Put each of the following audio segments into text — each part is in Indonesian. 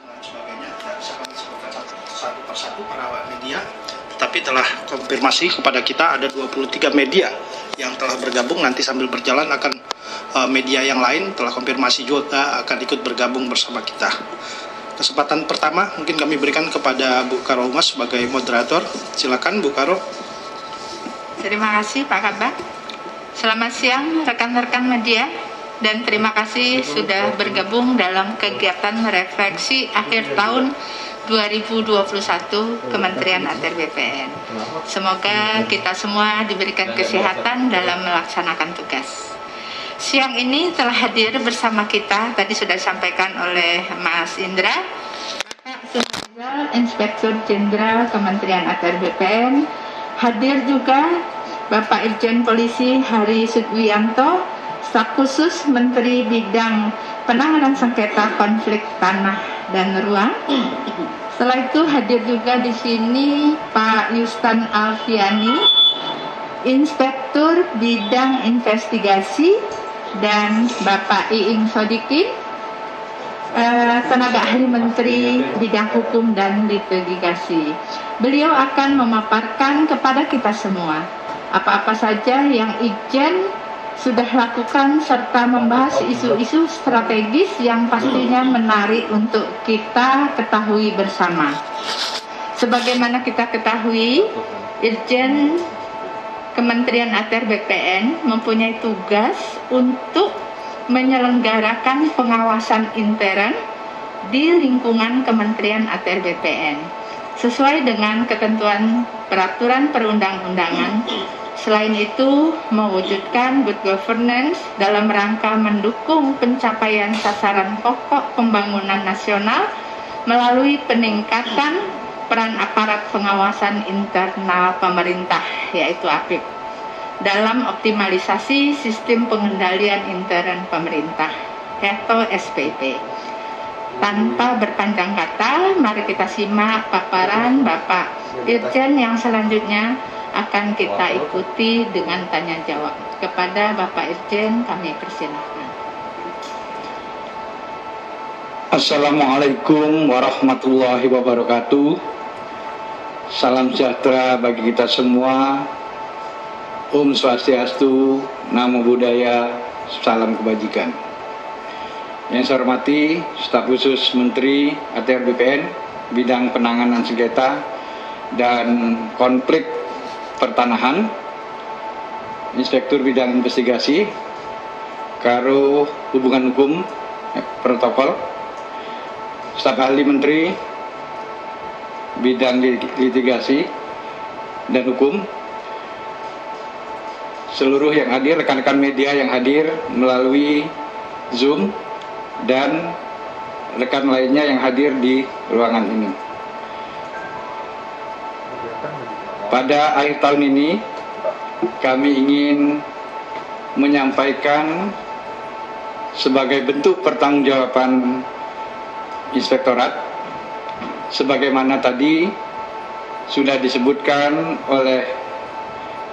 dan sebagainya tidak bisa kami sebutkan satu persatu para awak media, tetapi telah konfirmasi kepada kita ada 23 media yang telah bergabung. Nanti sambil berjalan akan media yang lain telah konfirmasi juga akan ikut bergabung bersama kita. Kesempatan pertama mungkin kami berikan kepada Bu Karo Humas sebagai moderator. Silakan Bu Karo. Terima kasih Pak Kabak. Selamat siang rekan-rekan media dan terima kasih sudah bergabung dalam kegiatan refleksi akhir tahun 2021 Kementerian ATR BPN. Semoga kita semua diberikan kesehatan dalam melaksanakan tugas. Siang ini telah hadir bersama kita, tadi sudah disampaikan oleh Mas Indra, Bapak Suhadizal, Inspektur Jenderal Kementerian ATR BPN, hadir juga Bapak Irjen Polisi Hari Sudwiyanto, Staf Khusus Menteri Bidang Penanganan Sengketa Konflik Tanah dan Ruang. Setelah itu hadir juga di sini Pak Yustan Alfiani, Inspektur Bidang Investigasi, dan Bapak Iing Sodikin, tenaga ahli Menteri Bidang Hukum dan Litigasi. Beliau akan memaparkan kepada kita semua apa-apa saja yang Ijen sudah lakukan serta membahas isu-isu strategis yang pastinya menarik untuk kita ketahui bersama. Sebagaimana kita ketahui, Irjen Kementerian ATR BPN mempunyai tugas untuk menyelenggarakan pengawasan intern di lingkungan Kementerian ATR BPN sesuai dengan ketentuan peraturan perundang-undangan. Selain itu, mewujudkan good governance dalam rangka mendukung pencapaian sasaran pokok pembangunan nasional melalui peningkatan peran aparat pengawasan internal pemerintah, yaitu APIP, dalam optimalisasi sistem pengendalian intern pemerintah atau SPP. Tanpa berpanjang kata, mari kita simak paparan Bapak Irjen yang selanjutnya akan kita ikuti dengan tanya jawab. Kepada Bapak Irjen kami persilahkan. Assalamualaikum warahmatullahi wabarakatuh. Salam sejahtera bagi kita semua. Om Swastiastu, Namo Buddhaya, salam kebajikan. Yang saya hormati Staf Khusus Menteri ATR BPN Bidang Penanganan Sengketa dan Konflik Pertanahan, Inspektur Bidang Investigasi, Karo Hubungan Hukum Protokol, Staf Ahli Menteri Bidang Litigasi dan Hukum, seluruh yang hadir, rekan-rekan media yang hadir melalui Zoom, dan rekan lainnya yang hadir di ruangan ini. Pada akhir tahun ini, kami ingin menyampaikan sebagai bentuk pertanggungjawaban Inspektorat, sebagaimana tadi sudah disebutkan oleh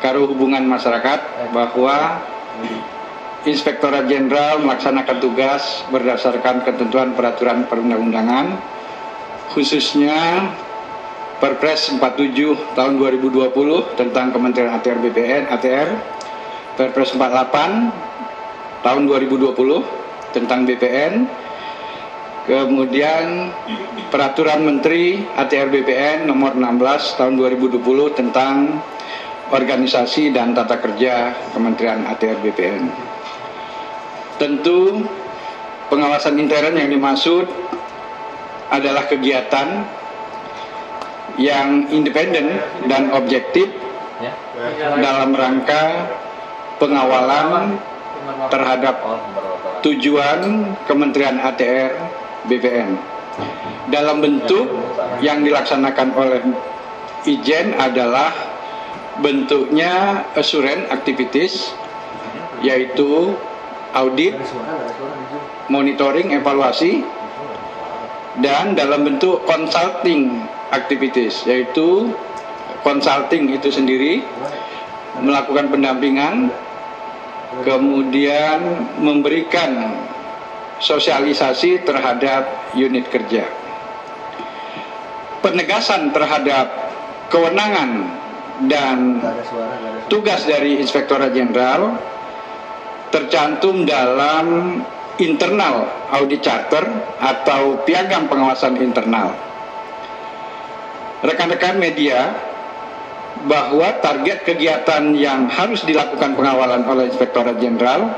Karo Hubungan Masyarakat bahwa Inspektorat Jenderal melaksanakan tugas berdasarkan ketentuan peraturan perundang-undangan, khususnya Perpres 47 tahun 2020 tentang Kementerian ATR BPN, Perpres 48 tahun 2020 tentang BPN, kemudian Peraturan Menteri ATR BPN nomor 16 tahun 2020 tentang organisasi dan tata kerja Kementerian ATR BPN. Tentu pengawasan intern yang dimaksud adalah kegiatan yang independen dan objektif dalam rangka pengawalan terhadap tujuan Kementerian ATR BPN dalam bentuk yang dilaksanakan oleh Ijen adalah bentuknya assurance activities, yaitu audit, monitoring, evaluasi, dan dalam bentuk consulting activities, yaitu consulting itu sendiri melakukan pendampingan, kemudian memberikan sosialisasi terhadap unit kerja. penegasan terhadap kewenangan dan tugas dari Inspektorat Jenderal tercantum dalam internal audit charter atau piagam pengawasan internal. Rekan-rekan media, bahwa target kegiatan yang harus dilakukan pengawalan oleh Inspektorat Jenderal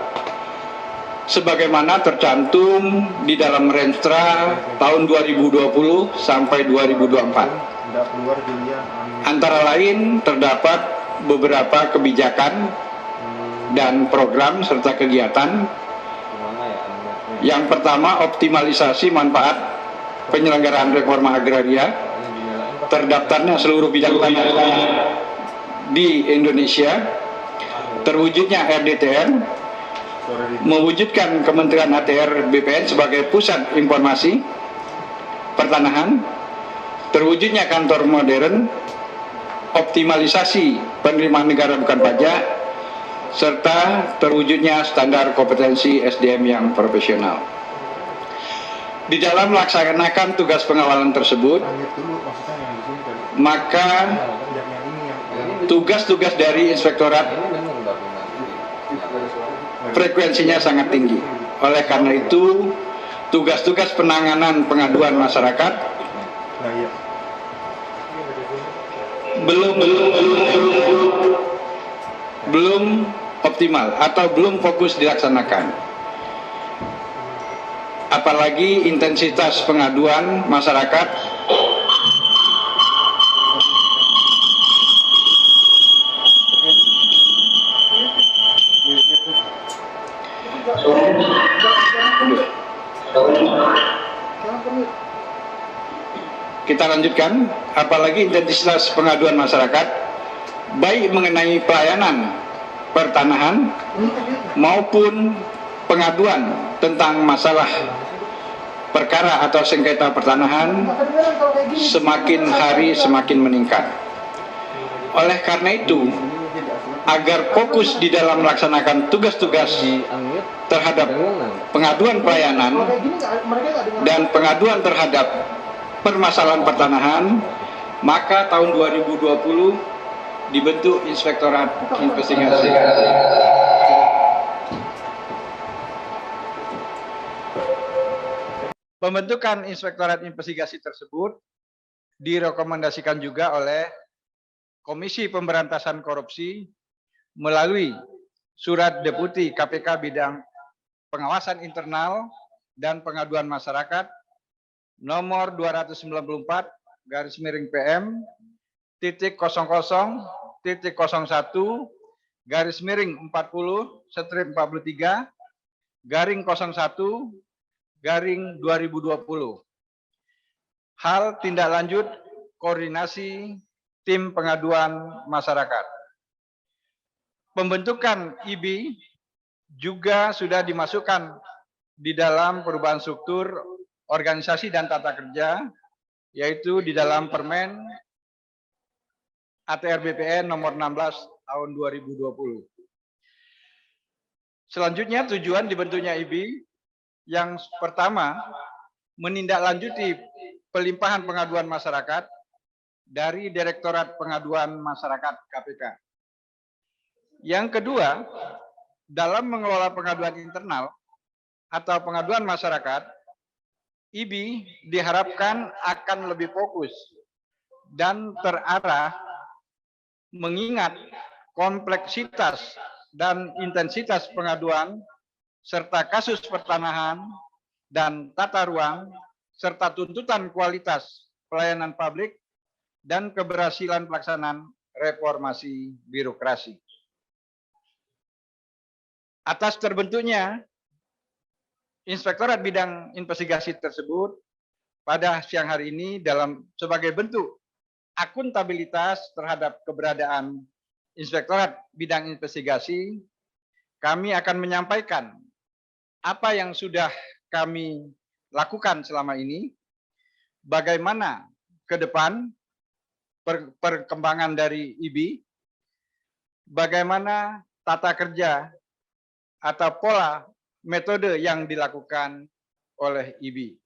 sebagaimana tercantum di dalam Renstra tahun 2020 sampai 2024. Antara lain terdapat beberapa kebijakan dan program serta kegiatan. Yang pertama, optimalisasi manfaat penyelenggaraan reforma agraria, terdaftarnya seluruh bidang tanah di Indonesia, terwujudnya RDTR, mewujudkan Kementerian ATR BPN sebagai pusat informasi pertanahan, terwujudnya kantor modern, optimalisasi penerimaan negara bukan pajak, serta terwujudnya standar kompetensi SDM yang profesional. Di dalam melaksanakan tugas pengawalan tersebut, maka tugas-tugas dari Inspektorat frekuensinya sangat tinggi. Oleh karena itu, tugas-tugas penanganan pengaduan masyarakat belum optimal atau belum fokus dilaksanakan. Apalagi intensitas pengaduan masyarakat kita lanjutkan, apalagi intensitas pengaduan masyarakat baik mengenai pelayanan pertanahan maupun pengaduan tentang masalah perkara atau sengketa pertanahan semakin hari semakin meningkat. Oleh karena itu, agar fokus di dalam melaksanakan tugas-tugas terhadap pengaduan pelayanan dan pengaduan terhadap permasalahan pertanahan, maka tahun 2020 dibentuk Inspektorat Investigasi. Pembentukan Inspektorat Investigasi tersebut direkomendasikan juga oleh Komisi Pemberantasan Korupsi melalui Surat Deputi KPK Bidang Pengawasan Internal dan Pengaduan Masyarakat nomor 294/PM titik 00.00-40-43/41/2020. Hal tindak lanjut koordinasi tim pengaduan masyarakat. Pembentukan IB juga sudah dimasukkan di dalam perubahan struktur organisasi dan tata kerja, yaitu di dalam Permen ATR BPN nomor 16 tahun 2020. Selanjutnya, tujuan dibentuknya IB yang pertama, menindaklanjuti pelimpahan pengaduan masyarakat dari Direktorat Pengaduan Masyarakat KPK. Yang kedua, dalam mengelola pengaduan internal atau pengaduan masyarakat, IB diharapkan akan lebih fokus dan terarah mengingat kompleksitas dan intensitas pengaduan serta kasus pertanahan dan tata ruang serta tuntutan kualitas pelayanan publik dan keberhasilan pelaksanaan reformasi birokrasi. Atas terbentuknya Inspektorat Bidang Investigasi tersebut pada siang hari ini sebagai bentuk akuntabilitas terhadap keberadaan Inspektorat Bidang Investigasi, kami akan menyampaikan apa yang sudah kami lakukan selama ini, bagaimana ke depan perkembangan dari IB, bagaimana tata kerja atau pola metode yang dilakukan oleh IB,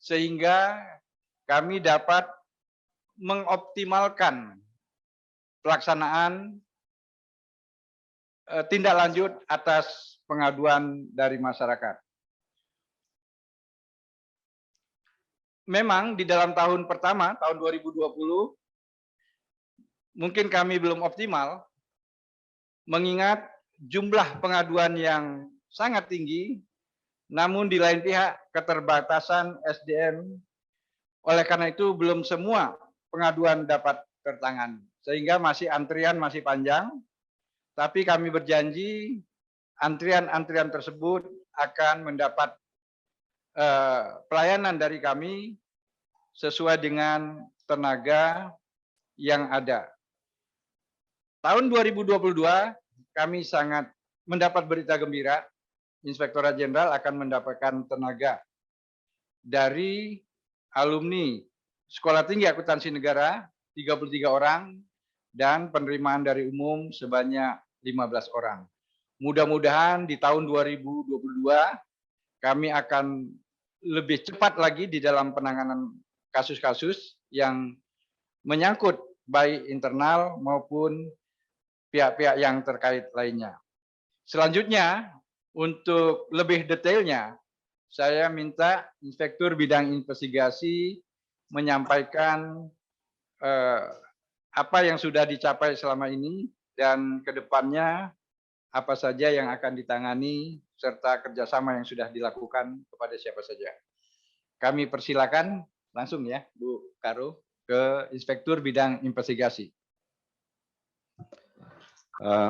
sehingga kami dapat mengoptimalkan pelaksanaan tindak lanjut atas pengaduan dari masyarakat. Memang di dalam tahun pertama, tahun 2020, mungkin kami belum optimal, mengingat jumlah pengaduan yang sangat tinggi, namun di lain pihak keterbatasan SDM, oleh karena itu belum semua pengaduan dapat tertangani. Sehingga masih antrian masih panjang, tapi kami berjanji antrian-antrian tersebut akan mendapat pelayanan dari kami sesuai dengan tenaga yang ada. Tahun 2022 kami sangat mendapat berita gembira, Inspektorat Jenderal akan mendapatkan tenaga dari alumni Sekolah Tinggi Akuntansi Negara 33 orang dan penerimaan dari umum sebanyak 15 orang. Mudah-mudahan di tahun 2022 kami akan lebih cepat lagi di dalam penanganan kasus-kasus yang menyangkut baik internal maupun pihak-pihak yang terkait lainnya. Selanjutnya, untuk lebih detailnya, saya minta Inspektur Bidang Investigasi menyampaikan apa yang sudah dicapai selama ini dan ke depannya apa saja yang akan ditangani serta kerjasama yang sudah dilakukan kepada siapa saja. Kami persilakan langsung ya Bu Karo ke Inspektur Bidang Investigasi.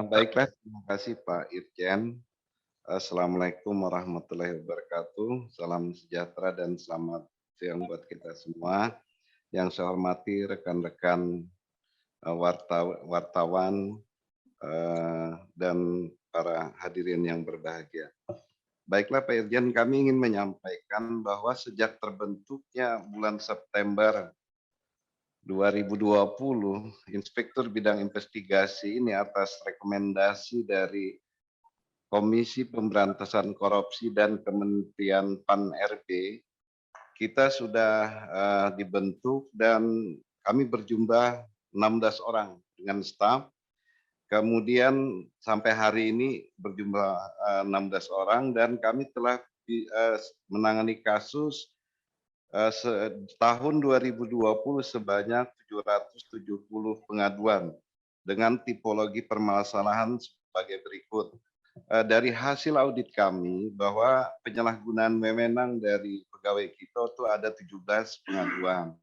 Baiklah, terima kasih Pak Irjen. Assalamualaikum warahmatullahi wabarakatuh. Salam sejahtera dan selamat siang buat kita semua. Yang saya hormati rekan-rekan wartawan dan para hadirin yang berbahagia. Baiklah Pak Irjen, kami ingin menyampaikan bahwa sejak terbentuknya bulan September 2020, Inspektur Bidang Investigasi ini atas rekomendasi dari Komisi Pemberantasan Korupsi dan Kementerian PAN-RB, kita sudah dibentuk dan kami berjumlah 16 orang dengan staf. Kemudian sampai hari ini berjumlah 16 orang dan kami telah menangani kasus tahun 2020 sebanyak 770 pengaduan dengan tipologi permasalahan sebagai berikut. Dari hasil audit kami bahwa penyalahgunaan wewenang dari pegawai kita itu ada 17 pengaduan.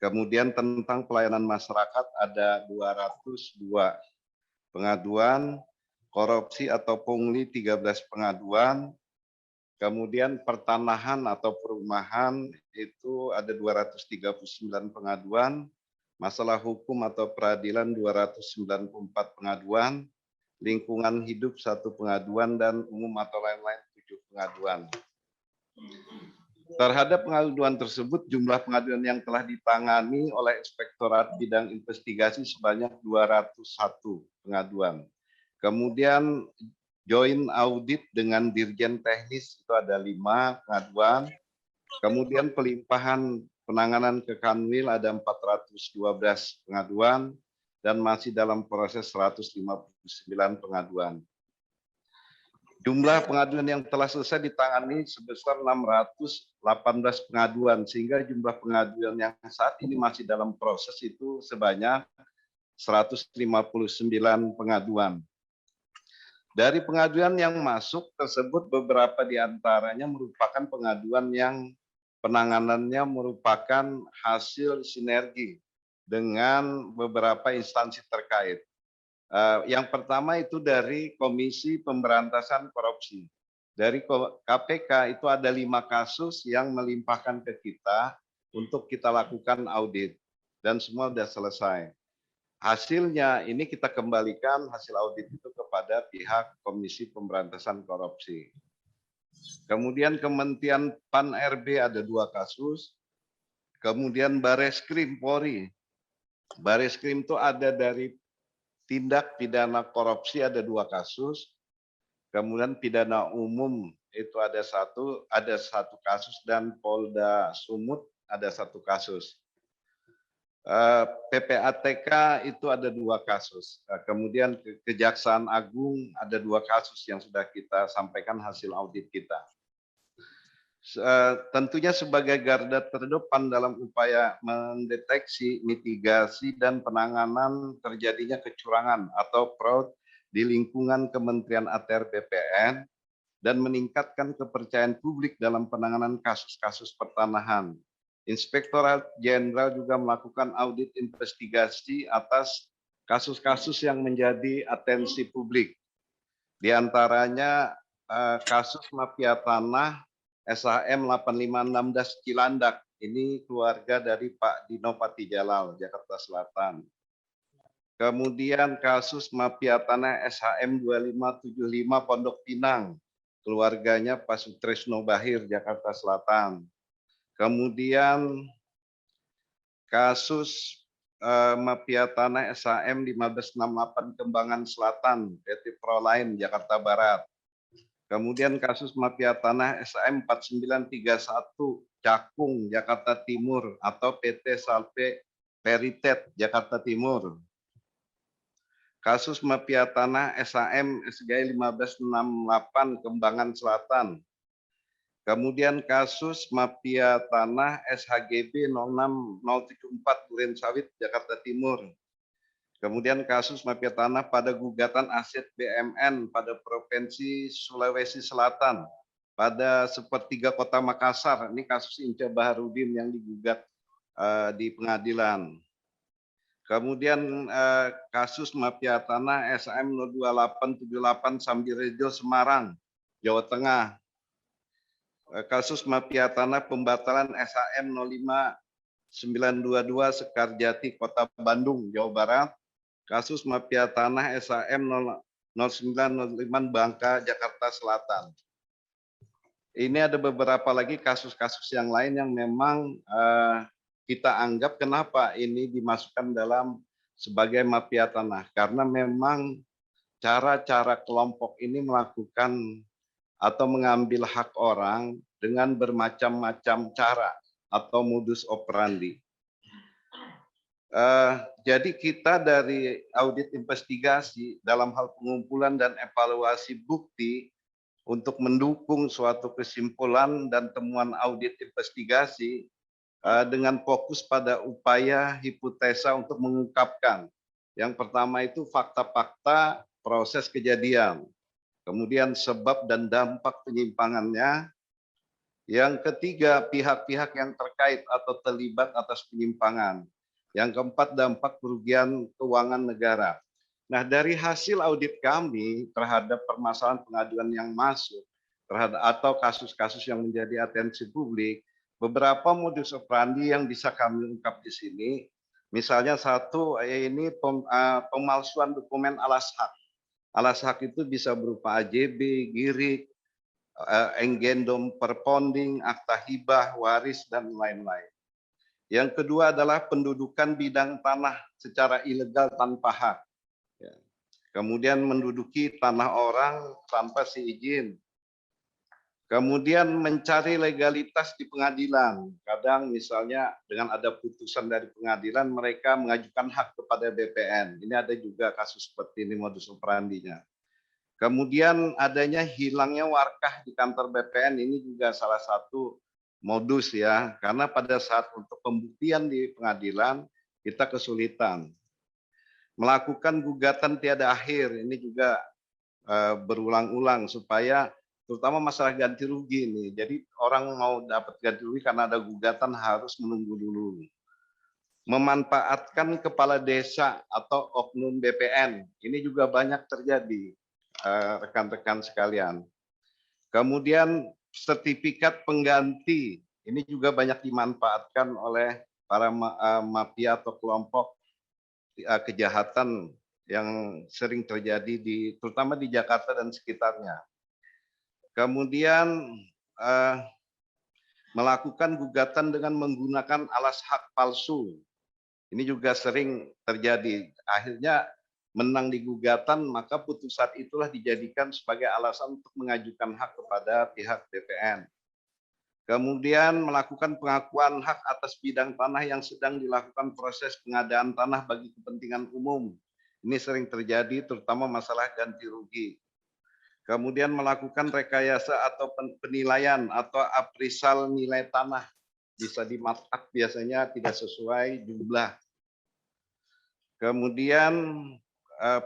Kemudian tentang pelayanan masyarakat ada 202 pengaduan, korupsi atau pungli 13 pengaduan, kemudian pertanahan atau perumahan itu ada 239 pengaduan, masalah hukum atau peradilan 294 pengaduan, lingkungan hidup 1 pengaduan, dan umum atau lain-lain 7 pengaduan. Terhadap pengaduan tersebut, jumlah pengaduan yang telah ditangani oleh Inspektorat Bidang Investigasi sebanyak 201 pengaduan. Kemudian joint audit dengan Dirjen Teknis itu ada 5 pengaduan. Kemudian pelimpahan penanganan ke Kanwil ada 412 pengaduan dan masih dalam proses 159 pengaduan. Jumlah pengaduan yang telah selesai ditangani sebesar 618 pengaduan, sehingga jumlah pengaduan yang saat ini masih dalam proses itu sebanyak 159 pengaduan. Dari pengaduan yang masuk tersebut, beberapa di antaranya merupakan pengaduan yang penanganannya merupakan hasil sinergi dengan beberapa instansi terkait. Yang pertama itu dari Komisi Pemberantasan Korupsi. Dari KPK itu ada 5 kasus yang melimpahkan ke kita untuk kita lakukan audit. Dan semua sudah selesai. Hasilnya ini kita kembalikan hasil audit itu kepada pihak Komisi Pemberantasan Korupsi. Kemudian Kementerian PAN-RB ada 2 kasus. Kemudian Bareskrim Polri. Bareskrim itu ada dari tindak pidana korupsi ada 2 kasus, kemudian pidana umum itu ada satu kasus, dan Polda Sumut ada 1 kasus. PPATK itu ada 2 kasus. Kemudian Kejaksaan Agung ada 2 kasus yang sudah kita sampaikan hasil audit kita. Tentunya sebagai garda terdepan dalam upaya mendeteksi, mitigasi, dan penanganan terjadinya kecurangan atau fraud di lingkungan Kementerian ATR BPN dan meningkatkan kepercayaan publik dalam penanganan kasus-kasus pertanahan. Inspektorat Jenderal juga melakukan audit investigasi atas kasus-kasus yang menjadi atensi publik. Di antaranya kasus mafia tanah SHM 8516 Cilandak. Ini keluarga dari Pak Dino Patijalal, Jakarta Selatan. Kemudian kasus mafia tanah SHM 2575 Pondok Pinang, keluarganya Pak Sutresno Bahir, Jakarta Selatan. Kemudian kasus mafia tanah SHM 1568 Kembangan Selatan, PT Proline, Jakarta Barat. Kemudian kasus mafia tanah SHM 4931 Cakung, Jakarta Timur atau PT Salpe Peritet, Jakarta Timur. Kasus mafia tanah SHM SGI 1568 Kembangan Selatan. Kemudian kasus mafia tanah SHGB 06074 Duren Sawit, Jakarta Timur. Kemudian kasus mafia tanah pada gugatan aset BMN pada Provinsi Sulawesi Selatan pada sepertiga Kota Makassar. Ini kasus Inca Baharudin yang digugat di pengadilan. Kemudian kasus mafia tanah SHM 02878 Sambirejo Semarang, Jawa Tengah. Kasus mafia tanah pembatalan SHM 05922 Sekarjati, Kota Bandung, Jawa Barat. Kasus mafia tanah SHM 0905 Bangka, Jakarta Selatan. Ini ada beberapa lagi kasus-kasus yang lain yang memang kita anggap kenapa ini dimasukkan dalam sebagai mafia tanah. Karena memang cara-cara kelompok ini melakukan atau mengambil hak orang dengan bermacam-macam cara atau modus operandi. Jadi kita dari audit investigasi dalam hal pengumpulan dan evaluasi bukti untuk mendukung suatu kesimpulan dan temuan audit investigasi dengan fokus pada upaya hipotesa untuk mengungkapkan. Yang pertama itu fakta-fakta proses kejadian, kemudian sebab dan dampak penyimpangannya. Yang ketiga, pihak-pihak yang terkait atau terlibat atas penyimpangan. Yang keempat, dampak kerugian keuangan negara. Nah, dari hasil audit kami terhadap permasalahan pengaduan yang masuk terhadap atau kasus-kasus yang menjadi atensi publik, beberapa modus operandi yang bisa kami ungkap di sini. Misalnya satu, ini pemalsuan dokumen alas hak. Alas hak itu bisa berupa AJB, girik, enggendom perponding, akta hibah, waris, dan lain-lain. Yang kedua adalah pendudukan bidang tanah secara ilegal tanpa hak. Kemudian menduduki tanah orang tanpa seizin. Kemudian mencari legalitas di pengadilan. Kadang misalnya dengan ada putusan dari pengadilan, mereka mengajukan hak kepada BPN. Ini ada juga kasus seperti ini modus operandinya. Kemudian adanya hilangnya warkah di kantor BPN, ini juga salah satu modus ya, karena pada saat untuk pembuktian di pengadilan kita kesulitan. Melakukan gugatan tiada akhir, ini juga berulang-ulang supaya terutama masalah ganti rugi ini. Jadi orang mau dapat ganti rugi karena ada gugatan harus menunggu dulu. Memanfaatkan kepala desa atau oknum BPN, ini juga banyak terjadi rekan-rekan sekalian. Kemudian sertifikat pengganti, ini juga banyak dimanfaatkan oleh para mafia atau kelompok kejahatan yang sering terjadi terutama di Jakarta dan sekitarnya. Kemudian melakukan gugatan dengan menggunakan alas hak palsu. Ini juga sering terjadi. Akhirnya menang di gugatan, maka putusan itulah dijadikan sebagai alasan untuk mengajukan hak kepada pihak BPN. Kemudian melakukan pengakuan hak atas bidang tanah yang sedang dilakukan proses pengadaan tanah bagi kepentingan umum. Ini sering terjadi terutama masalah ganti rugi. Kemudian melakukan rekayasa atau penilaian atau appraisal nilai tanah. Bisa di markup biasanya tidak sesuai jumlah. Kemudian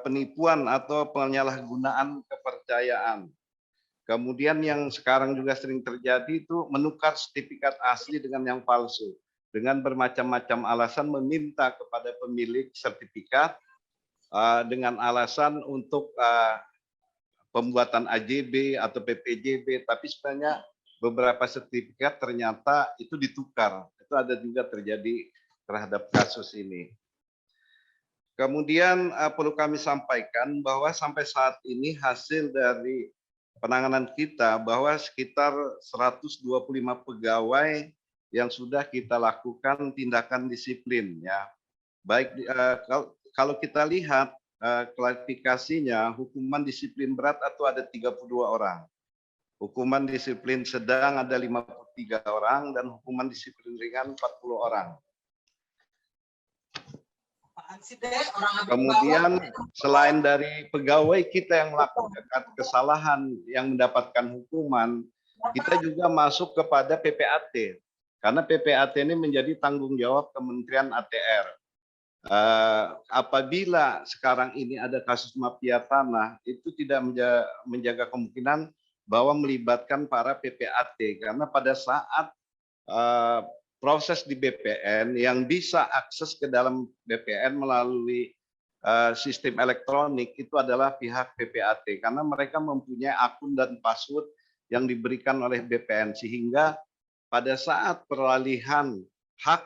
penipuan atau penyalahgunaan kepercayaan. Kemudian yang sekarang juga sering terjadi itu menukar sertifikat asli dengan yang palsu. Dengan bermacam-macam alasan meminta kepada pemilik sertifikat dengan alasan untuk pembuatan AJB atau PPJB, tapi sebenarnya beberapa sertifikat ternyata itu ditukar. Itu ada juga terjadi terhadap kasus ini. Kemudian perlu kami sampaikan bahwa sampai saat ini hasil dari penanganan kita bahwa sekitar 125 pegawai yang sudah kita lakukan tindakan disiplin ya. Baik kalau kita lihat klarifikasinya, hukuman disiplin berat atau ada 32 orang. Hukuman disiplin sedang ada 53 orang dan hukuman disiplin ringan 40 orang. Kemudian selain dari pegawai kita yang melakukan kesalahan yang mendapatkan hukuman, kita juga masuk kepada PPAT. Karena PPAT ini menjadi tanggung jawab Kementerian ATR. Apabila sekarang ini ada kasus mafia tanah, itu tidak menjaga kemungkinan bahwa melibatkan para PPAT. Karena pada saat proses di BPN yang bisa akses ke dalam BPN melalui sistem elektronik itu adalah pihak PPAT karena mereka mempunyai akun dan password yang diberikan oleh BPN sehingga pada saat peralihan hak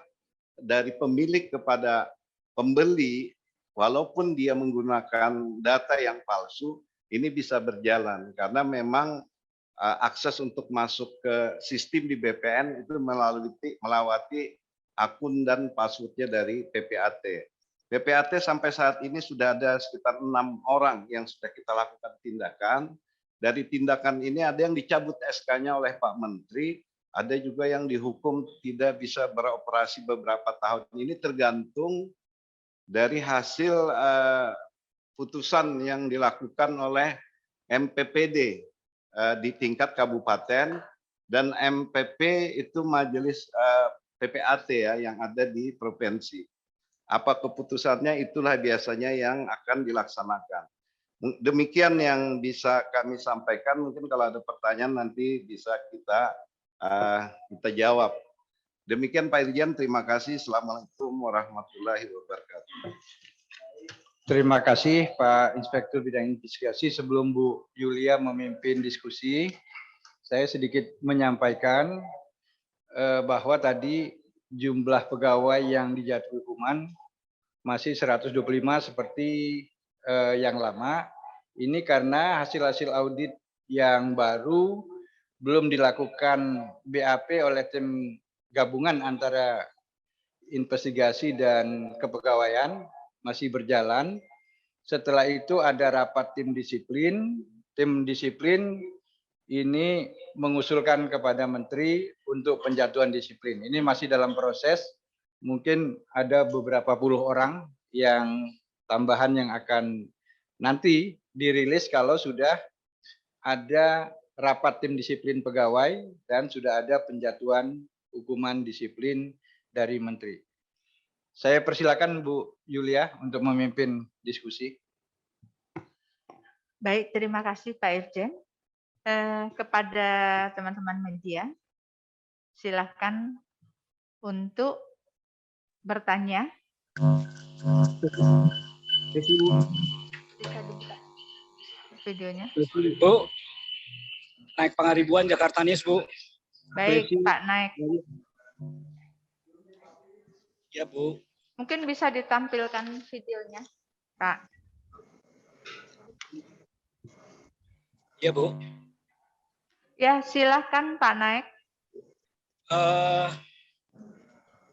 dari pemilik kepada pembeli walaupun dia menggunakan data yang palsu ini bisa berjalan karena memang akses untuk masuk ke sistem di BPN itu melewati akun dan passwordnya dari PPAT. PPAT sampai saat ini sudah ada sekitar 6 orang yang sudah kita lakukan tindakan. Dari tindakan ini ada yang dicabut SK-nya oleh Pak Menteri, ada juga yang dihukum tidak bisa beroperasi beberapa tahun. Ini tergantung dari hasil putusan yang dilakukan oleh MPPD di tingkat kabupaten dan MPP itu majelis PPAT ya yang ada di provinsi. Apa keputusannya itulah biasanya yang akan dilaksanakan. Demikian yang bisa kami sampaikan. Mungkin kalau ada pertanyaan nanti bisa kita jawab. Demikian Pak Irjen, terima kasih. Assalamualaikum warahmatullahi wabarakatuh. Terima kasih Pak Inspektur Bidang Investigasi. Sebelum Bu Yulia memimpin diskusi, saya sedikit menyampaikan bahwa tadi jumlah pegawai yang dijatuhi hukuman masih 125 seperti yang lama. Ini karena hasil-hasil audit yang baru belum dilakukan BAP oleh tim gabungan antara investigasi dan kepegawaian. Masih berjalan. Setelah itu ada rapat tim disiplin. Tim disiplin ini mengusulkan kepada Menteri untuk penjatuhan disiplin. Ini masih dalam proses. Mungkin ada beberapa puluh orang yang tambahan yang akan nanti dirilis kalau sudah ada rapat tim disiplin pegawai dan sudah ada penjatuhan hukuman disiplin dari Menteri. Saya persilakan Bu Yulia untuk memimpin diskusi. Baik, terima kasih Pak Irjen. Kepada teman-teman media, silakan untuk bertanya. Bisa dibuka videonya. Bu, naik Pangaribuan Jakarta News, Bu. Baik, Pak Naik. Ya, Bu. Mungkin bisa ditampilkan videonya, Pak. Ya, Bu. Ya, silakan Pak Naik.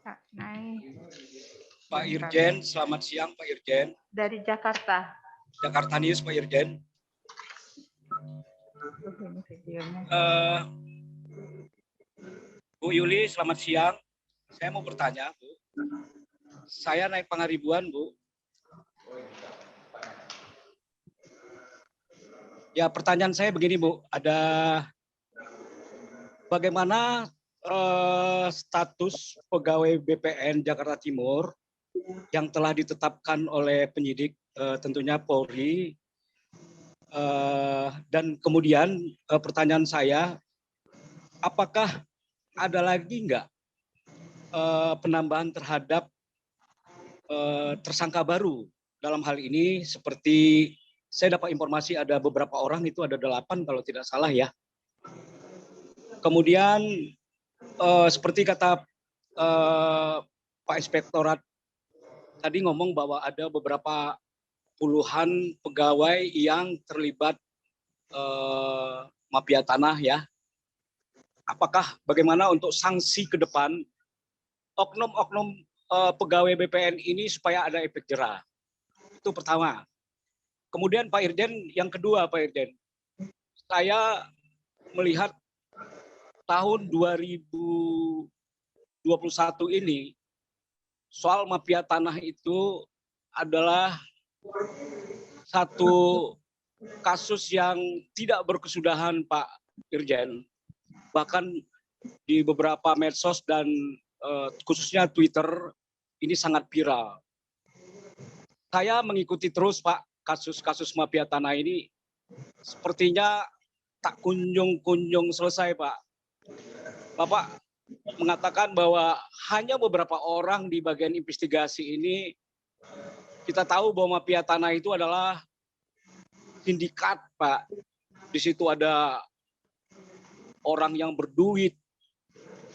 Pak Naik. Pak Irjen, selamat siang Pak Irjen. Dari Jakarta. Jakarta News, Pak Irjen. Ini videonya. Bu Yuli, selamat siang. Saya mau bertanya, Bu. Saya naik Pangaribuan, Bu. Ya, pertanyaan saya begini, Bu. Bagaimana status pegawai BPN Jakarta Timur yang telah ditetapkan oleh penyidik, tentunya Polri, dan kemudian pertanyaan saya, apakah ada lagi nggak penambahan terhadap tersangka baru dalam hal ini? Seperti saya dapat informasi ada beberapa orang, itu ada 8 kalau tidak salah ya. Kemudian seperti kata Pak Inspektorat tadi ngomong bahwa ada beberapa puluhan pegawai yang terlibat mafia tanah ya. Apakah bagaimana untuk sanksi ke depan oknum-oknum pegawai BPN ini supaya ada efek jera? Itu pertama. Kemudian Pak Irjen, yang kedua Pak Irjen, saya melihat tahun 2021 ini soal mafia tanah itu adalah satu kasus yang tidak berkesudahan, Pak Irjen. Bahkan di beberapa medsos dan khususnya Twitter ini sangat viral. Saya mengikuti terus, Pak, kasus-kasus mafia tanah ini sepertinya tak kunjung-kunjung selesai, Pak. Bapak mengatakan bahwa hanya beberapa orang di bagian investigasi ini, kita tahu bahwa mafia tanah itu adalah sindikat, Pak. Di situ ada orang yang berduit,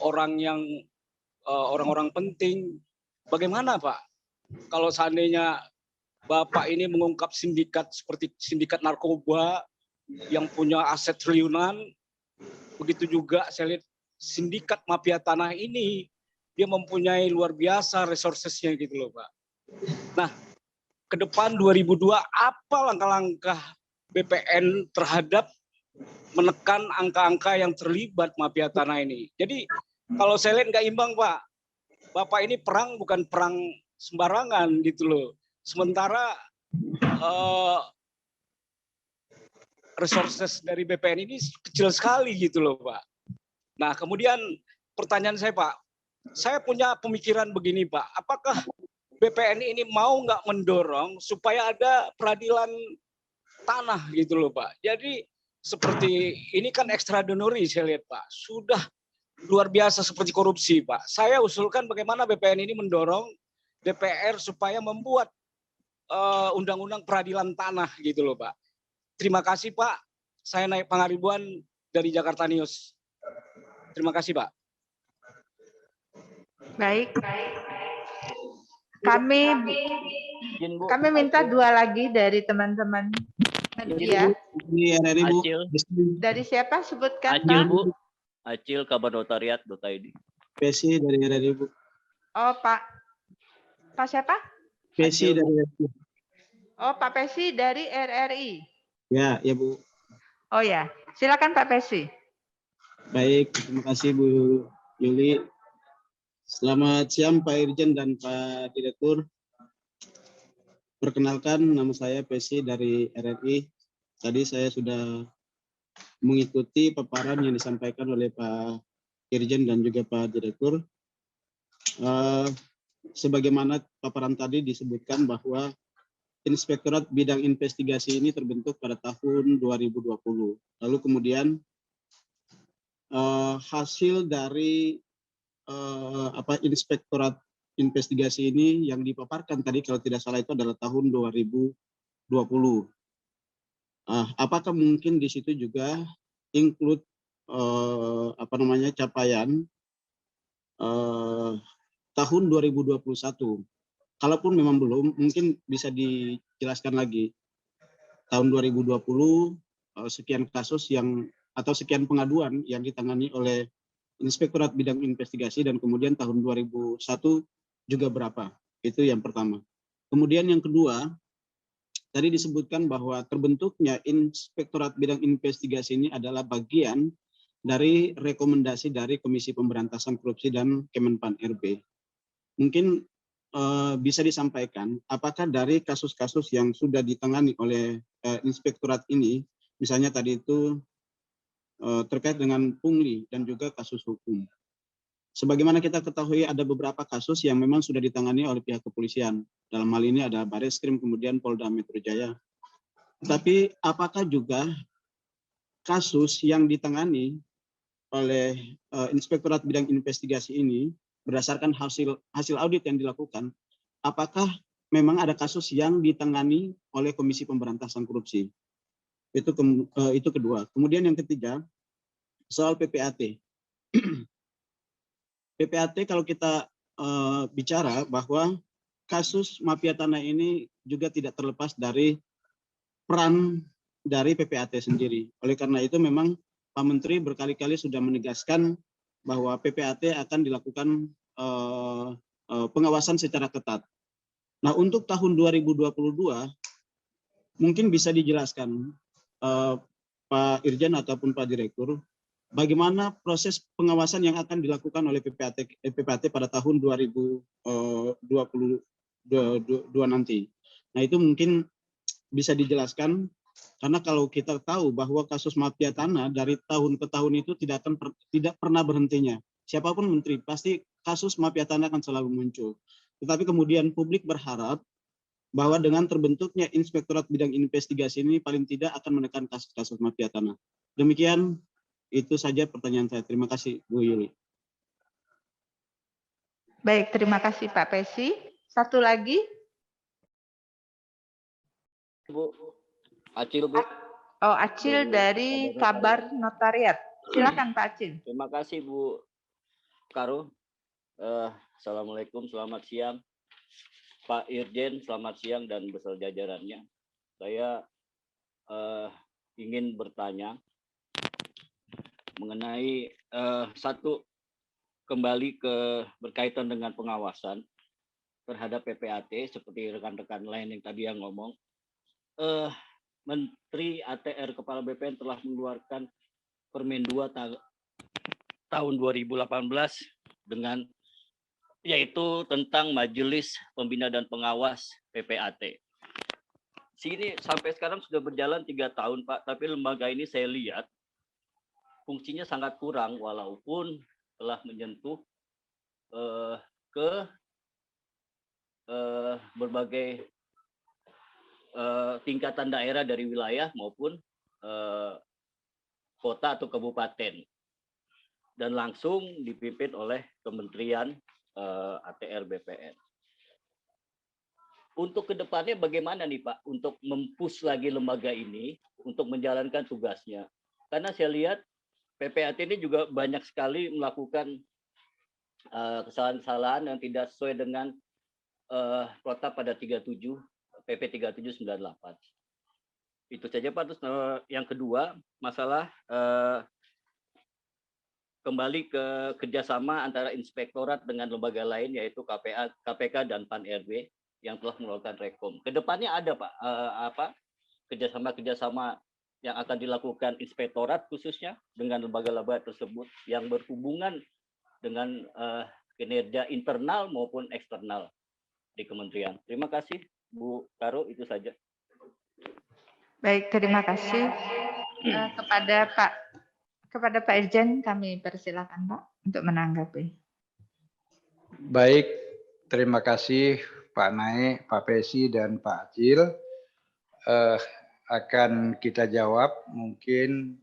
orang-orang penting. Bagaimana, Pak, kalau seandainya Bapak ini mengungkap sindikat seperti sindikat narkoba yang punya aset triliunan, begitu juga saya lihat sindikat mafia tanah ini, dia mempunyai luar biasa resourcesnya gitu loh, Pak. Nah, ke depan 2002 apa langkah-langkah BPN terhadap menekan angka-angka yang terlibat mafia tanah ini? Jadi kalau saya lihat nggak imbang, Pak. Bapak ini perang bukan perang sembarangan gitu loh. Sementara resources dari BPN ini kecil sekali gitu loh, Pak. Nah, kemudian pertanyaan saya, Pak, saya punya pemikiran begini, Pak. Apakah BPN ini mau nggak mendorong supaya ada peradilan tanah gitu loh, Pak? Jadi seperti ini kan ekstradonori saya lihat, Pak. Sudah luar biasa seperti korupsi, Pak. Saya usulkan bagaimana BPN ini mendorong DPR supaya membuat undang-undang peradilan tanah gitu loh, Pak. Terima kasih, Pak. Saya naik Pangaribuan dari Jakarta News. Terima kasih, Pak. Baik. Kami minta 2 lagi dari teman-teman media. Dari siapa? Sebutkan, Acil, Pak. Bu. Acil kabarnotariat.id. Pesi dari RRI, Bu. Oh, Pak siapa? Pesi dari RRI. Oh, Pak Pesi dari RRI. Ya, ya, Bu. Oh ya, silakan Pak Pesi. Baik, terima kasih Bu Yuli. Selamat siang Pak Irjen dan Pak Direktur. Perkenalkan, nama saya Pesi dari RRI. Tadi saya sudah mengikuti paparan yang disampaikan oleh Pak Irjen dan juga Pak Direktur. Sebagaimana paparan tadi disebutkan bahwa Inspektorat Bidang Investigasi ini terbentuk pada tahun 2020. Lalu kemudian hasil dari Inspektorat Investigasi ini yang dipaparkan tadi kalau tidak salah itu adalah tahun 2020. Apakah mungkin di situ juga include capaian tahun 2021? Kalaupun memang belum, mungkin bisa dijelaskan lagi. Tahun 2020 sekian kasus atau sekian pengaduan yang ditangani oleh Inspektorat Bidang Investigasi, dan kemudian tahun 2001 juga berapa. Itu yang pertama. Kemudian yang kedua, tadi disebutkan bahwa terbentuknya Inspektorat Bidang Investigasi ini adalah bagian dari rekomendasi dari Komisi Pemberantasan Korupsi dan Kemenpan RB. Mungkin bisa disampaikan apakah dari kasus-kasus yang sudah ditangani oleh inspektorat ini, misalnya tadi itu terkait dengan pungli dan juga kasus hukum. Sebagaimana kita ketahui ada beberapa kasus yang memang sudah ditangani oleh pihak kepolisian. Dalam hal ini ada Bareskrim, kemudian Polda Metro Jaya. Tetapi apakah juga kasus yang ditangani oleh Inspektorat Bidang Investigasi ini berdasarkan hasil audit yang dilakukan, apakah memang ada kasus yang ditangani oleh Komisi Pemberantasan Korupsi? Itu kedua. Kemudian yang ketiga, soal PPAT. PPAT kalau kita bicara bahwa kasus mafia tanah ini juga tidak terlepas dari peran dari PPAT sendiri. Oleh karena itu memang Pak Menteri berkali-kali sudah menegaskan bahwa PPAT akan dilakukan pengawasan secara ketat. Nah, untuk tahun 2022 mungkin bisa dijelaskan Pak Irjen ataupun Pak Direktur, bagaimana proses pengawasan yang akan dilakukan oleh PPAT pada tahun 2022 nanti. Nah, itu mungkin bisa dijelaskan, karena kalau kita tahu bahwa kasus mafia tanah dari tahun ke tahun itu tidak pernah berhentinya. Siapapun menteri, pasti kasus mafia tanah akan selalu muncul. Tetapi kemudian publik berharap bahwa dengan terbentuknya Inspektorat Bidang Investigasi ini paling tidak akan menekan kasus-kasus mafia tanah. Demikian, itu saja pertanyaan saya. Terima kasih, Bu Yuli. Baik, terima kasih Pak Pesi. Satu lagi. Bu, Acil, Bu. Oh, Acil dari Kabar Notariat. Silakan Pak Acil. Terima kasih Bu Karo. Assalamualaikum, selamat siang. Pak Irjen, selamat siang dan beserta jajarannya. Saya ingin bertanya mengenai satu, kembali berkaitan dengan pengawasan terhadap PPAT seperti rekan-rekan lain yang tadi yang ngomong. Menteri ATR Kepala BPN telah mengeluarkan Permen 2 tahun 2018 dengan yaitu tentang Majelis Pembina dan Pengawas PPAT. Sini sampai sekarang sudah berjalan 3 tahun Pak, tapi lembaga ini saya lihat fungsinya sangat kurang walaupun telah menyentuh ke berbagai tingkatan daerah dari wilayah maupun kota atau kabupaten dan langsung dipimpin oleh Kementerian ATR BPN. Untuk kedepannya bagaimana nih Pak untuk mempush lagi lembaga ini untuk menjalankan tugasnya? Karena saya lihat PPAT ini juga banyak sekali melakukan kesalahan-kesalahan yang tidak sesuai dengan protap pada 37 PP 3798. Itu saja Pak. Terus yang kedua, masalah kembali ke kerjasama antara inspektorat dengan lembaga lain yaitu KPK dan Pan RB yang telah melakukan rekom. Kedepannya ada Pak kerjasama yang akan dilakukan inspektorat khususnya dengan lembaga-lembaga tersebut yang berhubungan dengan kinerja internal maupun eksternal di kementerian. Terima kasih Bu Karo, itu saja. Baik, terima kasih kepada Pak Irjen, kami persilakan Pak untuk menanggapi. Baik, terima kasih Pak Naik, Pak Pesi, dan Pak Acil. Akan kita jawab mungkin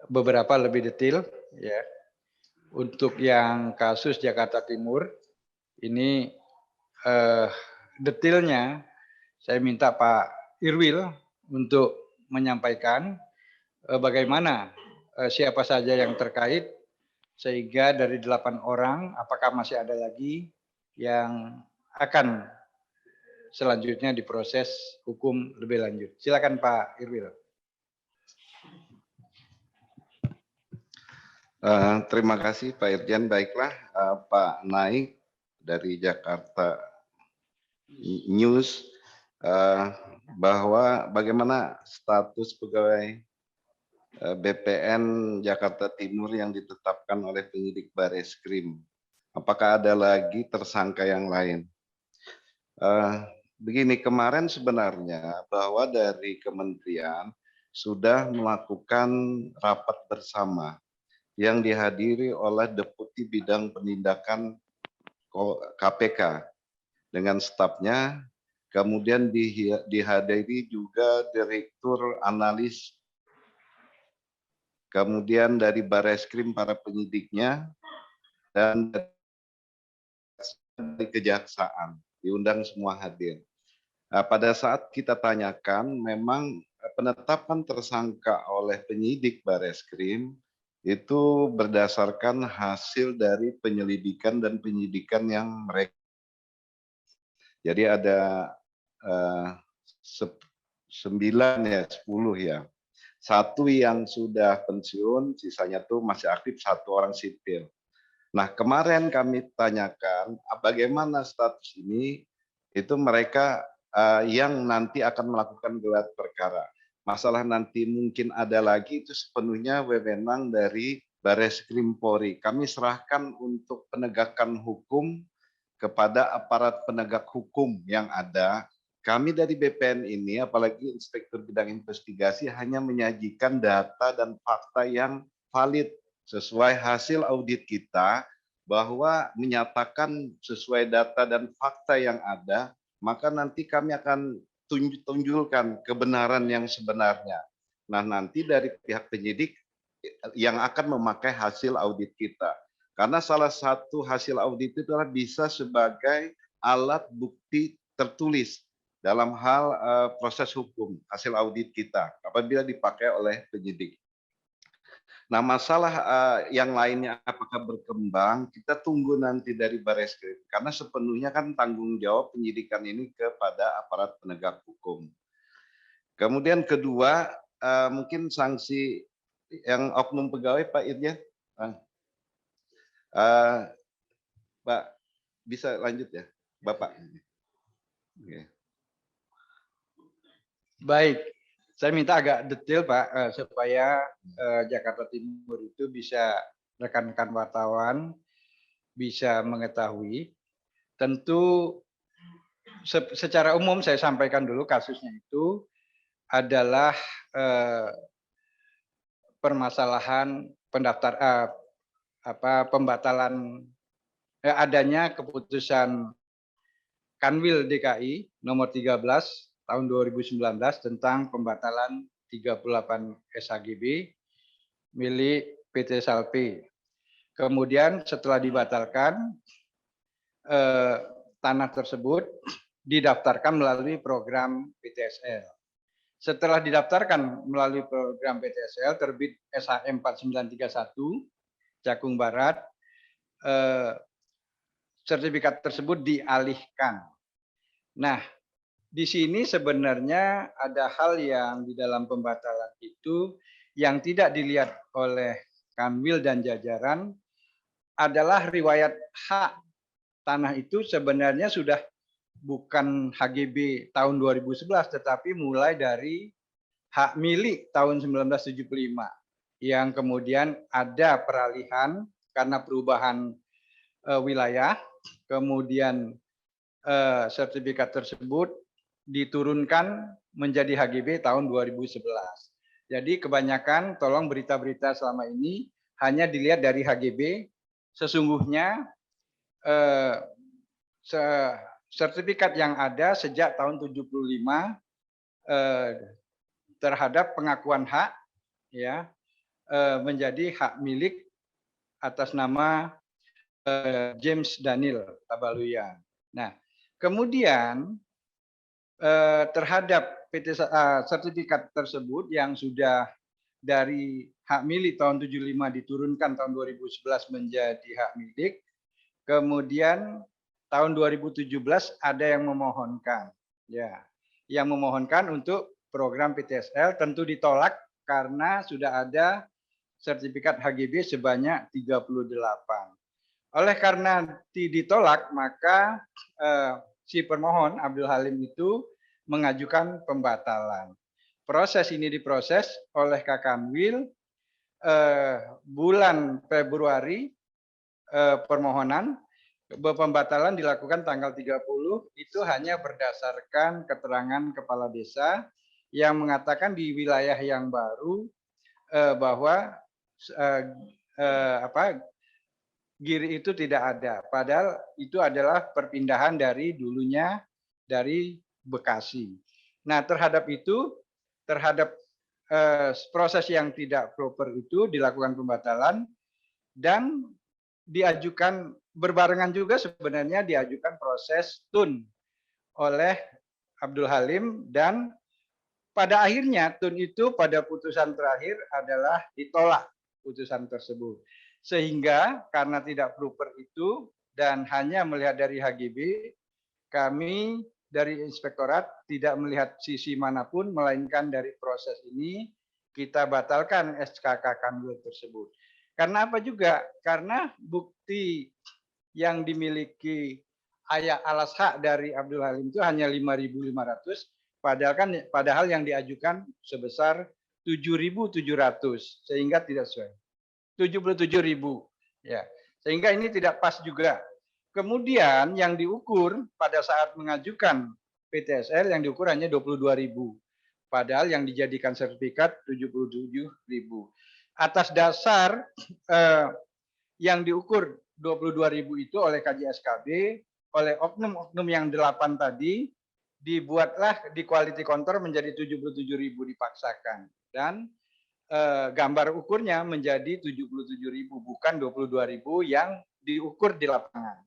beberapa lebih detail ya. Untuk yang kasus Jakarta Timur ini detailnya saya minta Pak Irwil untuk menyampaikan bagaimana siapa saja yang terkait sehingga dari 8 orang apakah masih ada lagi yang akan selanjutnya diproses hukum lebih lanjut. Silakan Pak Irwil. Terima kasih Pak Irjen. Baiklah Pak Naik dari Jakarta News bahwa bagaimana status pegawai BPN Jakarta Timur yang ditetapkan oleh penyidik Bareskrim. Apakah ada lagi tersangka yang lain? Begini, kemarin sebenarnya bahwa dari kementerian sudah melakukan rapat bersama yang dihadiri oleh Deputi Bidang Penindakan KPK dengan stafnya, kemudian dihadiri juga Direktur Analis, kemudian dari Bareskrim para penyidiknya, dan dari Kejaksaan, diundang semua hadir. Nah, pada saat kita tanyakan, memang penetapan tersangka oleh penyidik Bareskrim itu berdasarkan hasil dari penyelidikan dan penyidikan yang mereka. Jadi ada 9 ya, 10 ya. 1 yang sudah pensiun, sisanya tuh masih aktif, 1 orang sipil. Nah, kemarin kami tanyakan bagaimana status ini, itu mereka yang nanti akan melakukan gelar perkara. Masalah nanti mungkin ada lagi, itu sepenuhnya wewenang dari Bareskrim Polri. Kami serahkan untuk penegakan hukum kepada aparat penegak hukum yang ada. Kami dari BPN ini, apalagi Inspektur Bidang Investigasi, hanya menyajikan data dan fakta yang valid sesuai hasil audit kita, bahwa menyatakan sesuai data dan fakta yang ada, maka nanti kami akan tunjukkan kebenaran yang sebenarnya. Nah, nanti dari pihak penyidik yang akan memakai hasil audit kita. Karena salah satu hasil audit itu adalah bisa sebagai alat bukti tertulis dalam hal proses hukum, hasil audit kita apabila dipakai oleh penyidik. Nah, masalah yang lainnya apakah berkembang, kita tunggu nanti dari Bareskrim. Karena sepenuhnya kan tanggung jawab penyidikan ini kepada aparat penegak hukum. Kemudian kedua, mungkin sanksi yang oknum pegawai, Pak Irjen. Pak, bisa lanjut ya, Bapak. Oke. Baik, saya minta agak detail Pak, supaya Jakarta Timur itu bisa rekan-rekan wartawan bisa mengetahui. Tentu secara umum saya sampaikan dulu kasusnya itu adalah permasalahan pembatalan adanya keputusan Kanwil DKI nomor 13 tahun 2019 tentang pembatalan 38 SHGB milik PT Salpe. Kemudian setelah dibatalkan, tanah tersebut didaftarkan melalui program PTSL. Setelah didaftarkan melalui program PTSL, terbit SHM 4931 Cakung Barat, sertifikat tersebut dialihkan. Nah, di sini sebenarnya ada hal yang di dalam pembatalan itu yang tidak dilihat oleh Kanwil dan jajaran adalah riwayat hak tanah itu sebenarnya sudah bukan HGB tahun 2011 tetapi mulai dari hak milik tahun 1975 yang kemudian ada peralihan karena perubahan wilayah, kemudian sertifikat tersebut diturunkan menjadi HGB tahun 2011. Jadi kebanyakan tolong berita-berita selama ini hanya dilihat dari HGB, sesungguhnya sertifikat yang ada sejak tahun 75 terhadap pengakuan hak ya menjadi hak milik atas nama James Daniel Tabaluyan. Nah, kemudian terhadap sertifikat tersebut yang sudah dari hak milik tahun 75 diturunkan tahun 2011 menjadi hak milik, kemudian tahun 2017 ada yang memohonkan, ya, yang memohonkan untuk program PTSL tentu ditolak karena sudah ada sertifikat HGB sebanyak 38. Oleh karena ditolak, maka si permohon Abdul Halim itu mengajukan pembatalan. proses ini diproses oleh Kakanwil bulan Februari, permohonan pembatalan dilakukan tanggal 30 itu hanya berdasarkan keterangan kepala desa yang mengatakan di wilayah yang baru bahwa GIRI itu tidak ada. Padahal itu adalah perpindahan dari dulunya dari Bekasi. Nah, terhadap itu, terhadap proses yang tidak proper itu dilakukan pembatalan dan diajukan berbarengan juga sebenarnya diajukan proses TUN oleh Abdul Halim dan pada akhirnya TUN itu pada putusan terakhir adalah ditolak putusan tersebut. Sehingga karena tidak proper itu dan hanya melihat dari HGB, kami dari inspektorat tidak melihat sisi manapun melainkan dari proses ini kita batalkan SK Kakanwil tersebut. Karena apa juga? Karena bukti yang dimiliki alas hak dari Abdul Halim itu hanya 5.500, padahal yang diajukan sebesar 7.700 sehingga tidak sesuai. 77.000 ya. Sehingga ini tidak pas juga. Kemudian yang diukur pada saat mengajukan PTSL yang diukur hanya 22.000. Padahal yang dijadikan sertifikat 77.000. Atas dasar yang diukur 22.000 itu oleh KJSKB, oleh oknum-oknum yang 8 tadi, dibuatlah di quality control menjadi 77.000 dipaksakan. Dan gambar ukurnya menjadi 77.000, bukan 22.000 yang diukur di lapangan.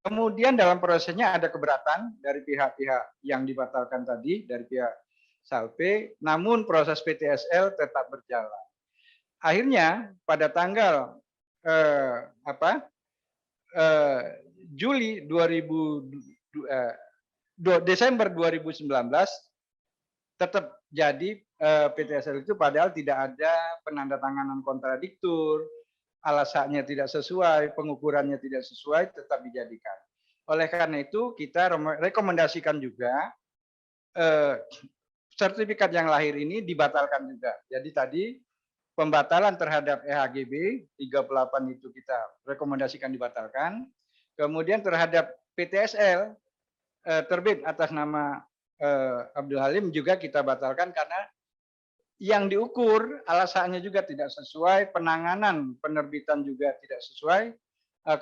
Kemudian dalam prosesnya ada keberatan dari pihak-pihak yang dibatalkan tadi, dari pihak Salpe, namun proses PTSL tetap berjalan. Akhirnya pada tanggal Desember 2019 tetap jadi PTSL itu padahal tidak ada penandatanganan kontradiktur, alasannya tidak sesuai, pengukurannya tidak sesuai, tetap dijadikan. Oleh karena itu kita rekomendasikan juga sertifikat yang lahir ini dibatalkan juga. Jadi tadi pembatalan terhadap EHGB 38 itu kita rekomendasikan dibatalkan. Kemudian terhadap PTSL terbit atas nama Abdul Halim juga kita batalkan karena yang diukur alasannya juga tidak sesuai, penanganan penerbitan juga tidak sesuai,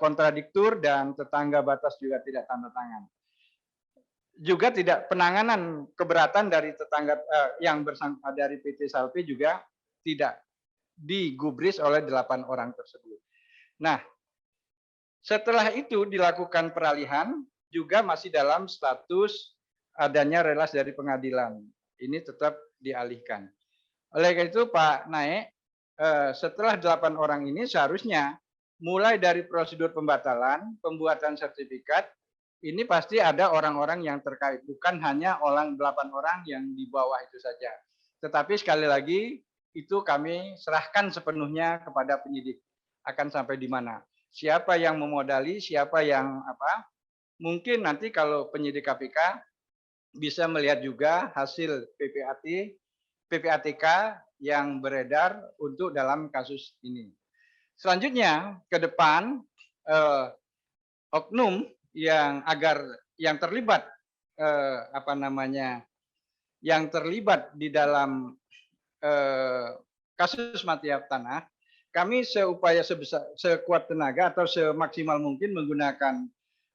kontradiktur dan tetangga batas juga tidak tanda tangan. Juga tidak penanganan keberatan dari tetangga yang bersangkutan dari PT Salpe juga tidak digubris oleh 8 orang tersebut. Nah, setelah itu dilakukan peralihan juga masih dalam status adanya relas dari pengadilan. Ini tetap dialihkan. Oleh karena itu Pak Naik, setelah 8 orang ini seharusnya mulai dari prosedur pembatalan, pembuatan sertifikat, ini pasti ada orang-orang yang terkait, bukan hanya 8 orang yang di bawah itu saja. Tetapi sekali lagi itu kami serahkan sepenuhnya kepada penyidik. Akan sampai di mana? Siapa yang memodali, siapa yang apa? Mungkin nanti kalau penyidik KPK bisa melihat juga hasil PPATK yang beredar untuk dalam kasus ini. Selanjutnya ke depan oknum yang terlibat yang terlibat di dalam kasus mafia tanah, kami sekuat tenaga atau semaksimal mungkin menggunakan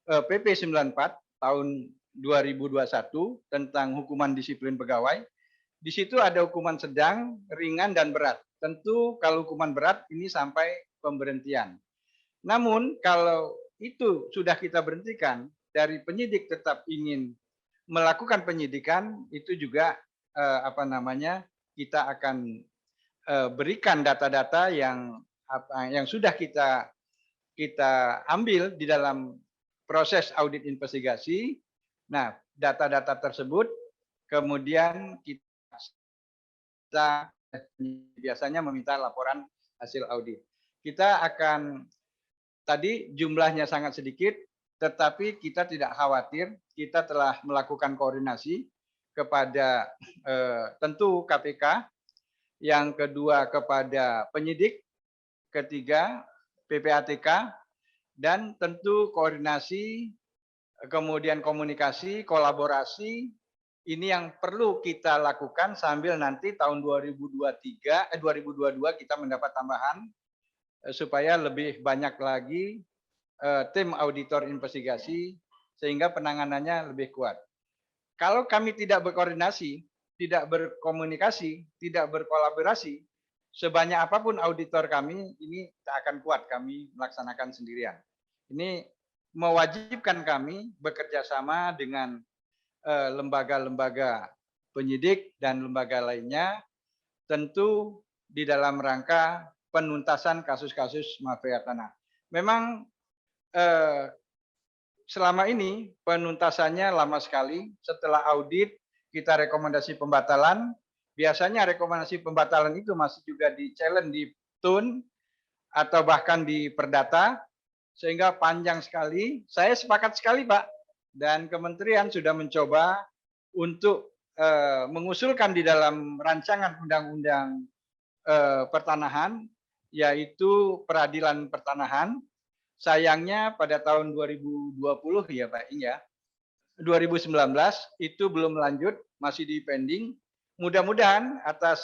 PP 94 tahun 2021 tentang hukuman disiplin pegawai. Di situ ada hukuman sedang, ringan, dan berat. Tentu kalau hukuman berat ini sampai pemberhentian. Namun kalau itu sudah kita berhentikan, dari penyidik tetap ingin melakukan penyidikan, itu juga kita akan berikan data-data yang sudah kita ambil di dalam proses audit investigasi. Nah, data-data tersebut kemudian kita biasanya meminta laporan hasil audit. Kita akan tadi jumlahnya sangat sedikit, tetapi kita tidak khawatir. Kita telah melakukan koordinasi. kepada tentu KPK, yang kedua kepada penyidik, ketiga PPATK, dan tentu koordinasi, kemudian komunikasi, kolaborasi, ini yang perlu kita lakukan sambil nanti tahun 2022 kita mendapat tambahan supaya lebih banyak lagi tim auditor investigasi sehingga penanganannya lebih kuat. Kalau kami tidak berkoordinasi, tidak berkomunikasi, tidak berkolaborasi, sebanyak apapun auditor kami, ini tak akan kuat kami melaksanakan sendirian. Ini mewajibkan kami bekerja sama dengan lembaga-lembaga penyidik dan lembaga lainnya, tentu di dalam rangka penuntasan kasus-kasus mafia tanah. Memang selama ini penuntasannya lama sekali. Setelah audit, kita rekomendasi pembatalan. Biasanya rekomendasi pembatalan itu masih juga di-challenge di TUN atau bahkan di Perdata, sehingga panjang sekali. Saya sepakat sekali, Pak, dan kementerian sudah mencoba untuk mengusulkan di dalam rancangan undang-undang pertanahan, yaitu peradilan pertanahan. Sayangnya pada tahun 2020 ya Pak, ya 2019 itu belum lanjut, masih di pending. Mudah-mudahan atas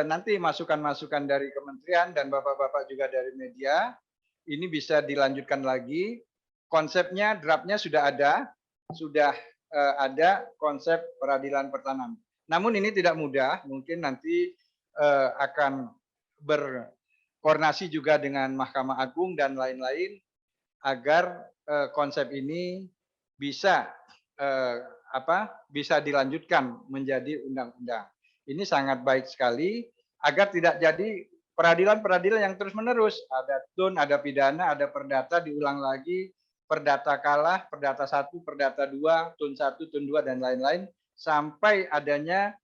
nanti masukan-masukan dari kementerian dan bapak-bapak juga dari media, ini bisa dilanjutkan lagi. Konsepnya, draftnya sudah ada konsep peradilan pertanahan. Namun ini tidak mudah, mungkin nanti akan berkoordinasi juga dengan Mahkamah Agung dan lain-lain agar konsep ini bisa bisa dilanjutkan menjadi undang-undang. Ini sangat baik sekali agar tidak jadi peradilan-peradilan yang terus-menerus. Ada TUN, ada pidana, ada perdata, diulang lagi, perdata kalah, perdata 1, perdata 2, TUN 1, TUN 2, dan lain-lain, sampai adanya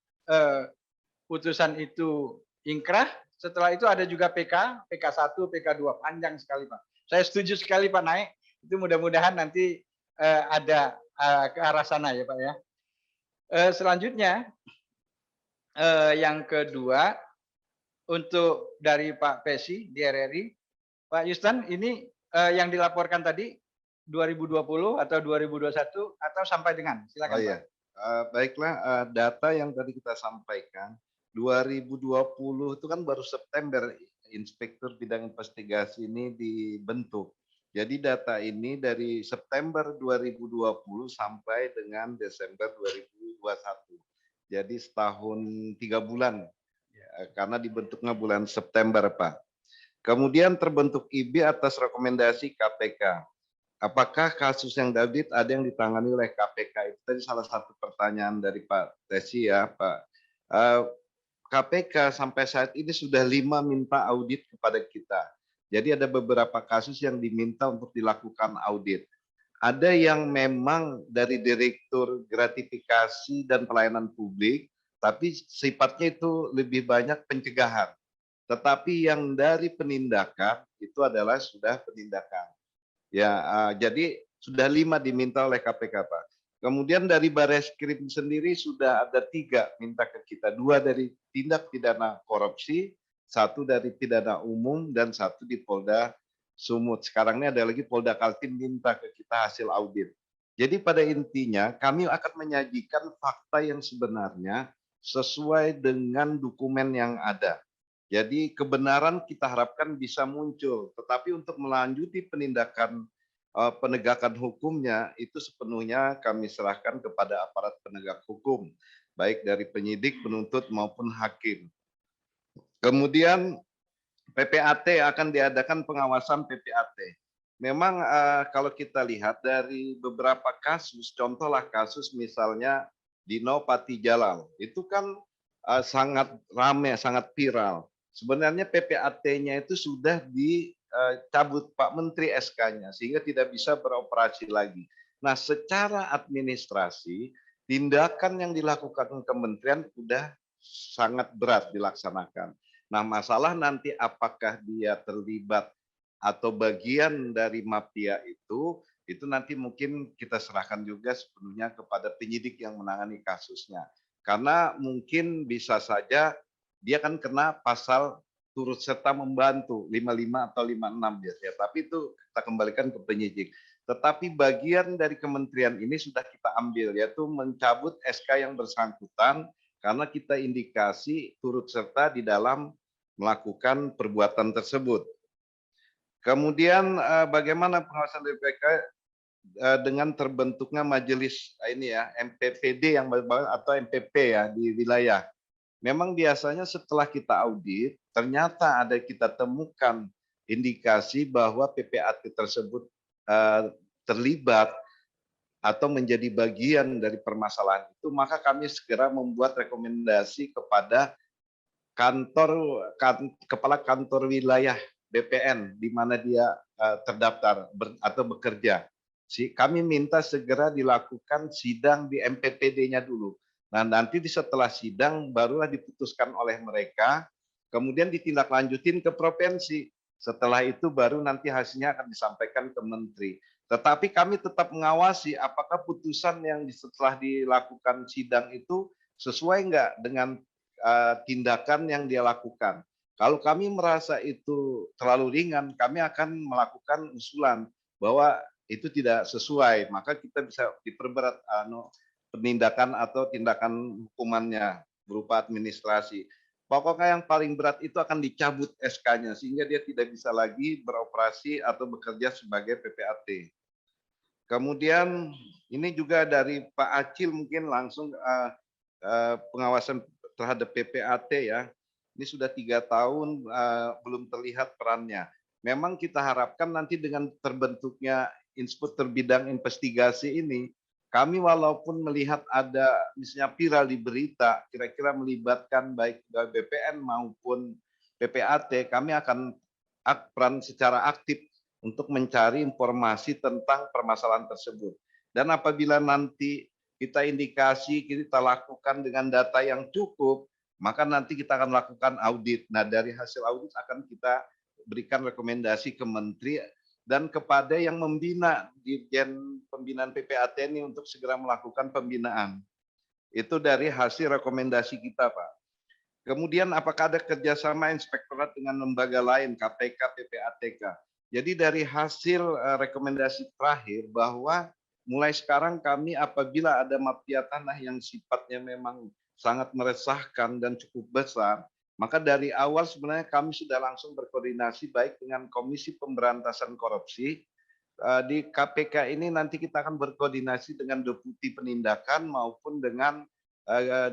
putusan itu ingkrah. Setelah itu ada juga PK, PK1, PK2, panjang sekali Pak. Saya setuju sekali Pak Naik, itu mudah-mudahan nanti ada ke arah sana ya Pak ya. Selanjutnya, yang kedua, untuk dari Pak Pesi di RRI, Pak Yustan, ini yang dilaporkan tadi 2020 atau 2021 atau sampai dengan? Silakan Pak. Baiklah, data yang tadi kita sampaikan, 2020 itu kan baru September Inspektur Bidang Investigasi ini dibentuk. Jadi data ini dari September 2020 sampai dengan Desember 2021. Jadi setahun 3 bulan, karena dibentuknya bulan September, Pak. Kemudian terbentuk IB atas rekomendasi KPK. Apakah kasus yang David ada yang ditangani oleh KPK? Itu tadi salah satu pertanyaan dari Pak Tesi ya, Pak. KPK sampai saat ini sudah 5 minta audit kepada kita. Jadi ada beberapa kasus yang diminta untuk dilakukan audit. Ada yang memang dari Direktur Gratifikasi dan Pelayanan Publik, tapi sifatnya itu lebih banyak pencegahan. Tetapi yang dari penindakan itu adalah sudah penindakan. Ya, jadi sudah 5 diminta oleh KPK, Pak. Kemudian dari Bareskrim sendiri sudah ada 3 minta ke kita. 2 dari tindak pidana korupsi, 1 dari pidana umum, dan 1 di Polda Sumut. Sekarang ini ada lagi Polda Kaltim minta ke kita hasil audit. Jadi pada intinya kami akan menyajikan fakta yang sebenarnya sesuai dengan dokumen yang ada. Jadi kebenaran kita harapkan bisa muncul, tetapi untuk melanjuti penindakan penegakan hukumnya itu sepenuhnya kami serahkan kepada aparat penegak hukum, baik dari penyidik, penuntut maupun hakim. Kemudian PPAT akan diadakan pengawasan PPAT. Memang kalau kita lihat dari beberapa kasus, contohlah kasus misalnya Dino Patijalal, itu kan sangat ramai, sangat viral. Sebenarnya PPAT-nya itu sudah dicabut Pak Menteri SK-nya, sehingga tidak bisa beroperasi lagi. Nah, secara administrasi, tindakan yang dilakukan kementerian sudah sangat berat dilaksanakan. Nah, masalah nanti apakah dia terlibat atau bagian dari mafia itu nanti mungkin kita serahkan juga sepenuhnya kepada penyidik yang menangani kasusnya. Karena mungkin bisa saja dia kan kena pasal turut serta membantu 55 atau 56 biasanya, tapi itu kita kembalikan ke penyidik. Tetapi bagian dari kementerian ini sudah kita ambil, yaitu mencabut SK yang bersangkutan karena kita indikasi turut serta di dalam melakukan perbuatan tersebut. Kemudian bagaimana pengawasan BPK dengan terbentuknya majelis ini ya, MPPD yang atau MPP ya di wilayah. Memang biasanya setelah kita audit, ternyata ada kita temukan indikasi bahwa PPAT tersebut terlibat atau menjadi bagian dari permasalahan itu, maka kami segera membuat rekomendasi kepada kepala kantor wilayah BPN di mana dia terdaftar atau bekerja. Kami minta segera dilakukan sidang di MPPD-nya dulu. Nah, nanti setelah sidang barulah diputuskan oleh mereka, kemudian ditindaklanjutin ke provinsi. Setelah itu baru nanti hasilnya akan disampaikan ke menteri. Tetapi kami tetap mengawasi apakah putusan yang setelah dilakukan sidang itu sesuai enggak dengan tindakan yang dia lakukan. Kalau kami merasa itu terlalu ringan, kami akan melakukan usulan bahwa itu tidak sesuai, maka kita bisa diperberat penindakan atau tindakan hukumannya berupa administrasi. Pokoknya yang paling berat itu akan dicabut SK-nya sehingga dia tidak bisa lagi beroperasi atau bekerja sebagai PPAT. Kemudian ini juga dari Pak Acil mungkin langsung pengawasan terhadap PPAT ya. Ini sudah 3 tahun belum terlihat perannya. Memang kita harapkan nanti dengan terbentuknya Inspektur Bidang Investigasi ini, kami walaupun melihat ada misalnya viral di berita, kira-kira melibatkan baik BPN maupun PPAT, kami akan peran secara aktif untuk mencari informasi tentang permasalahan tersebut. Dan apabila nanti kita indikasi, kita lakukan dengan data yang cukup, maka nanti kita akan lakukan audit. Nah, dari hasil audit akan kita berikan rekomendasi ke menteri dan kepada yang membina Dirjen Pembinaan PPAT ini untuk segera melakukan pembinaan. Itu dari hasil rekomendasi kita, Pak. Kemudian apakah ada kerjasama inspektorat dengan lembaga lain, KPK, PPATK? Jadi dari hasil rekomendasi terakhir bahwa mulai sekarang kami apabila ada mafia tanah yang sifatnya memang sangat meresahkan dan cukup besar, maka dari awal sebenarnya kami sudah langsung berkoordinasi baik dengan Komisi Pemberantasan Korupsi. Di KPK ini nanti kita akan berkoordinasi dengan Deputi Penindakan maupun dengan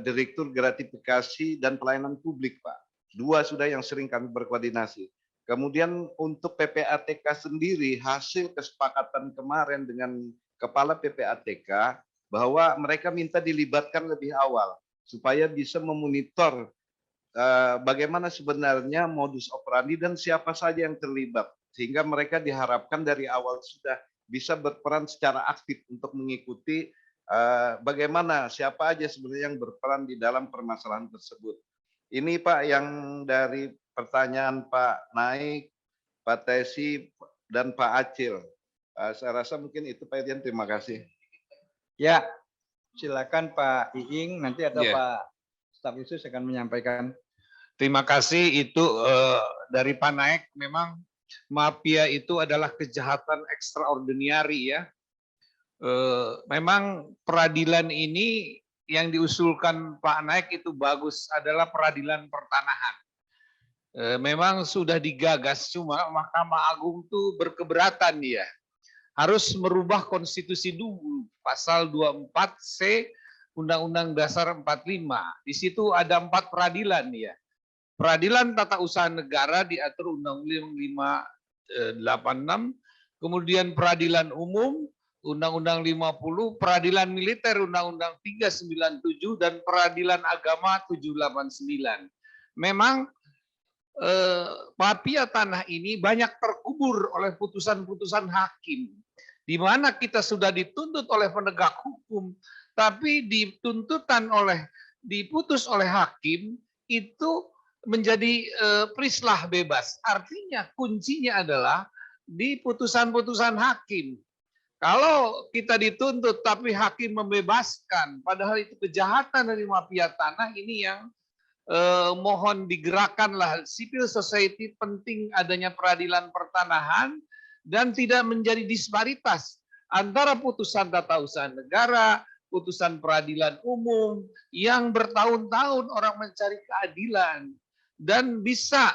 Direktur Gratifikasi dan Pelayanan Publik, Pak. 2 sudah yang sering kami berkoordinasi. Kemudian untuk PPATK sendiri, hasil kesepakatan kemarin dengan Kepala PPATK bahwa mereka minta dilibatkan lebih awal supaya bisa memonitor bagaimana sebenarnya modus operandi dan siapa saja yang terlibat. Sehingga mereka diharapkan dari awal sudah bisa berperan secara aktif untuk mengikuti bagaimana siapa aja sebenarnya yang berperan di dalam permasalahan tersebut. Ini Pak yang dari pertanyaan Pak Naik, Pak Tesi, dan Pak Acil. Saya rasa mungkin itu Pak Irjen, terima kasih. Ya, silakan Pak Iing, nanti ada Ya. Pak Staf Khusus akan menyampaikan. Terima kasih. Itu dari Pak Naik, memang mafia itu adalah kejahatan extraordinary ya. Memang peradilan ini yang diusulkan Pak Naik itu bagus, adalah peradilan pertanahan. Memang sudah digagas, cuma Mahkamah Agung tuh berkeberatan dia. Harus merubah konstitusi dulu, pasal 24C Undang-Undang Dasar 45. Di situ ada 4 peradilan ya. Peradilan Tata Usaha Negara diatur Undang-Undang 586, kemudian peradilan umum Undang-Undang 50, peradilan militer Undang-Undang 397 dan peradilan agama 789. Memang mafia tanah ini banyak terkubur oleh putusan-putusan hakim, di mana kita sudah dituntut oleh penegak hukum, tapi diputus oleh hakim itu menjadi prislah bebas. Artinya kuncinya adalah di putusan-putusan hakim. Kalau kita dituntut tapi hakim membebaskan, padahal itu kejahatan dari mafia tanah, ini yang mohon digerakkanlah civil society. Penting adanya peradilan pertanahan dan tidak menjadi disparitas antara putusan tata usaha negara, putusan peradilan umum yang bertahun-tahun orang mencari keadilan, dan bisa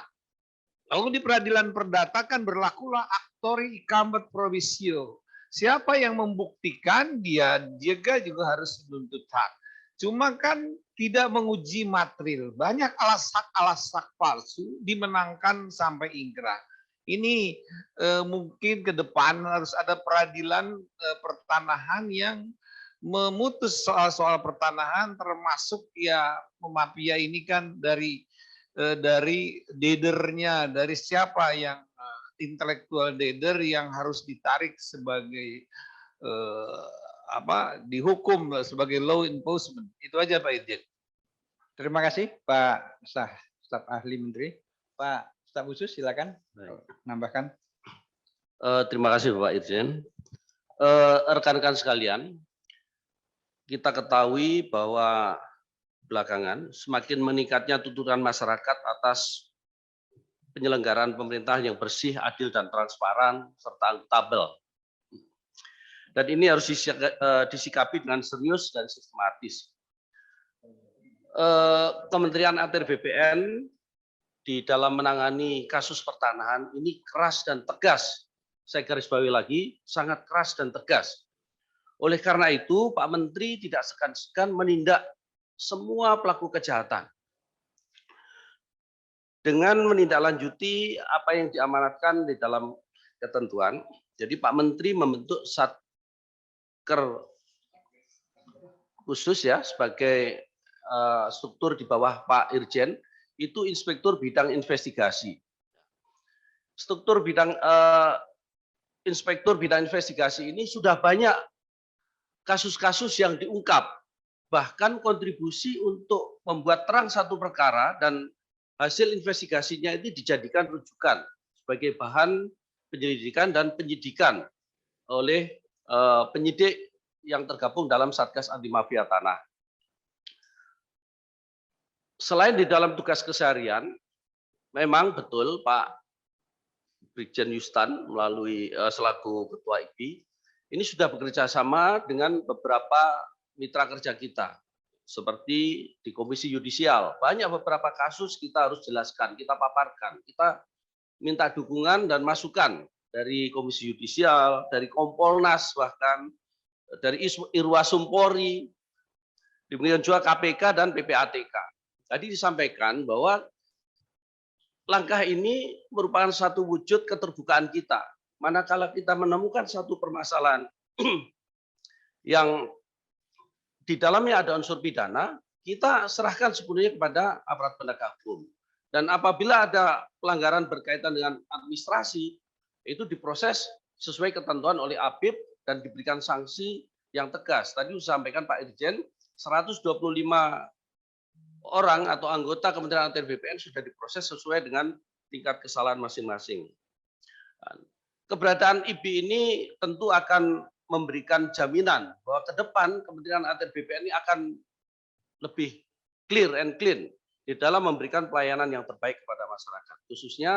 lalu di peradilan perdata kan berlakulah actori icamet provisio. Siapa yang membuktikan, dia juga harus menuntut hak. Cuma kan tidak menguji material. Banyak alasak palsu dimenangkan sampai ingkrah. Ini mungkin ke depan harus ada peradilan pertanahan yang memutus soal-soal pertanahan, termasuk ya mafia ini kan dari dedernya, dari siapa yang intelektual deder yang harus ditarik sebagai dihukum sebagai law enforcement. Itu aja Pak Irjen. Terima kasih Pak Staf Ahli Menteri. Pak Staf Khusus silakan menambahkan. Terima kasih Bapak Irjen. Rekan-rekan sekalian, kita ketahui bahwa belakangan semakin meningkatnya tuntutan masyarakat atas penyelenggaraan pemerintahan yang bersih, adil, dan transparan, serta akuntabel. Dan ini harus disikapi dengan serius dan sistematis. Kementerian ATR BPN di dalam menangani kasus pertanahan ini keras dan tegas. Saya garis bawahi lagi, sangat keras dan tegas. Oleh karena itu, Pak Menteri tidak segan-segan menindak semua pelaku kejahatan dengan menindaklanjuti apa yang diamanatkan di dalam ketentuan. Jadi Pak Menteri membentuk Satker khusus ya sebagai struktur di bawah Pak Irjen, itu Inspektur Bidang Investigasi. Struktur bidang Inspektur Bidang Investigasi ini sudah banyak kasus-kasus yang diungkap, bahkan kontribusi untuk membuat terang satu perkara dan hasil investigasinya itu dijadikan rujukan sebagai bahan penyelidikan dan penyidikan oleh penyidik yang tergabung dalam Satgas Anti Mafia Tanah. Selain di dalam tugas keseharian, memang betul Pak Brigjen Yustan melalui selaku Ketua IPI ini sudah bekerja sama dengan beberapa mitra kerja kita. Seperti di Komisi Yudisial, banyak beberapa kasus kita harus jelaskan, kita paparkan, kita minta dukungan dan masukan dari Komisi Yudisial, dari Kompolnas, bahkan dari Irwasumpori, demikian juga KPK dan PPATK. Tadi disampaikan bahwa langkah ini merupakan satu wujud keterbukaan kita. Manakala kita menemukan satu permasalahan yang di dalamnya ada unsur pidana, kita serahkan sepenuhnya kepada aparat penegak hukum. Dan apabila ada pelanggaran berkaitan dengan administrasi, itu diproses sesuai ketentuan oleh APIP dan diberikan sanksi yang tegas. Tadi disampaikan Pak Irjen, 125 orang atau anggota Kementerian ATR BPN sudah diproses sesuai dengan tingkat kesalahan masing-masing. Keberadaan IBI ini tentu akan memberikan jaminan bahwa ke depan Kementerian ATR BPN ini akan lebih clear and clean di dalam memberikan pelayanan yang terbaik kepada masyarakat. Khususnya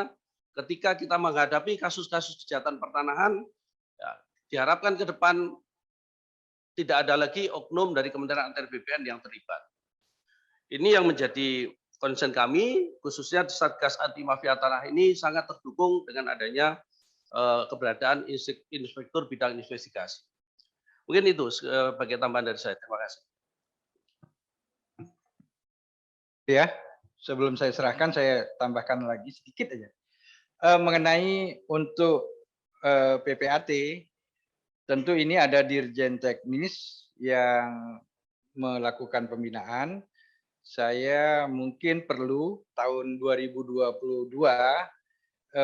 ketika kita menghadapi kasus-kasus kejahatan pertanahan, ya, diharapkan ke depan tidak ada lagi oknum dari Kementerian ATR BPN yang terlibat. Ini yang menjadi concern kami, khususnya di Satgas Anti Mafia Tanah ini sangat terdukung dengan adanya keberadaan Inspektur Bidang Investigasi. Mungkin itu sebagai tambahan dari saya. Terima kasih. Ya, sebelum saya serahkan, saya tambahkan lagi sedikit aja. Mengenai untuk PPAT, tentu ini ada Dirjen Teknis yang melakukan pembinaan. Saya mungkin perlu tahun 2022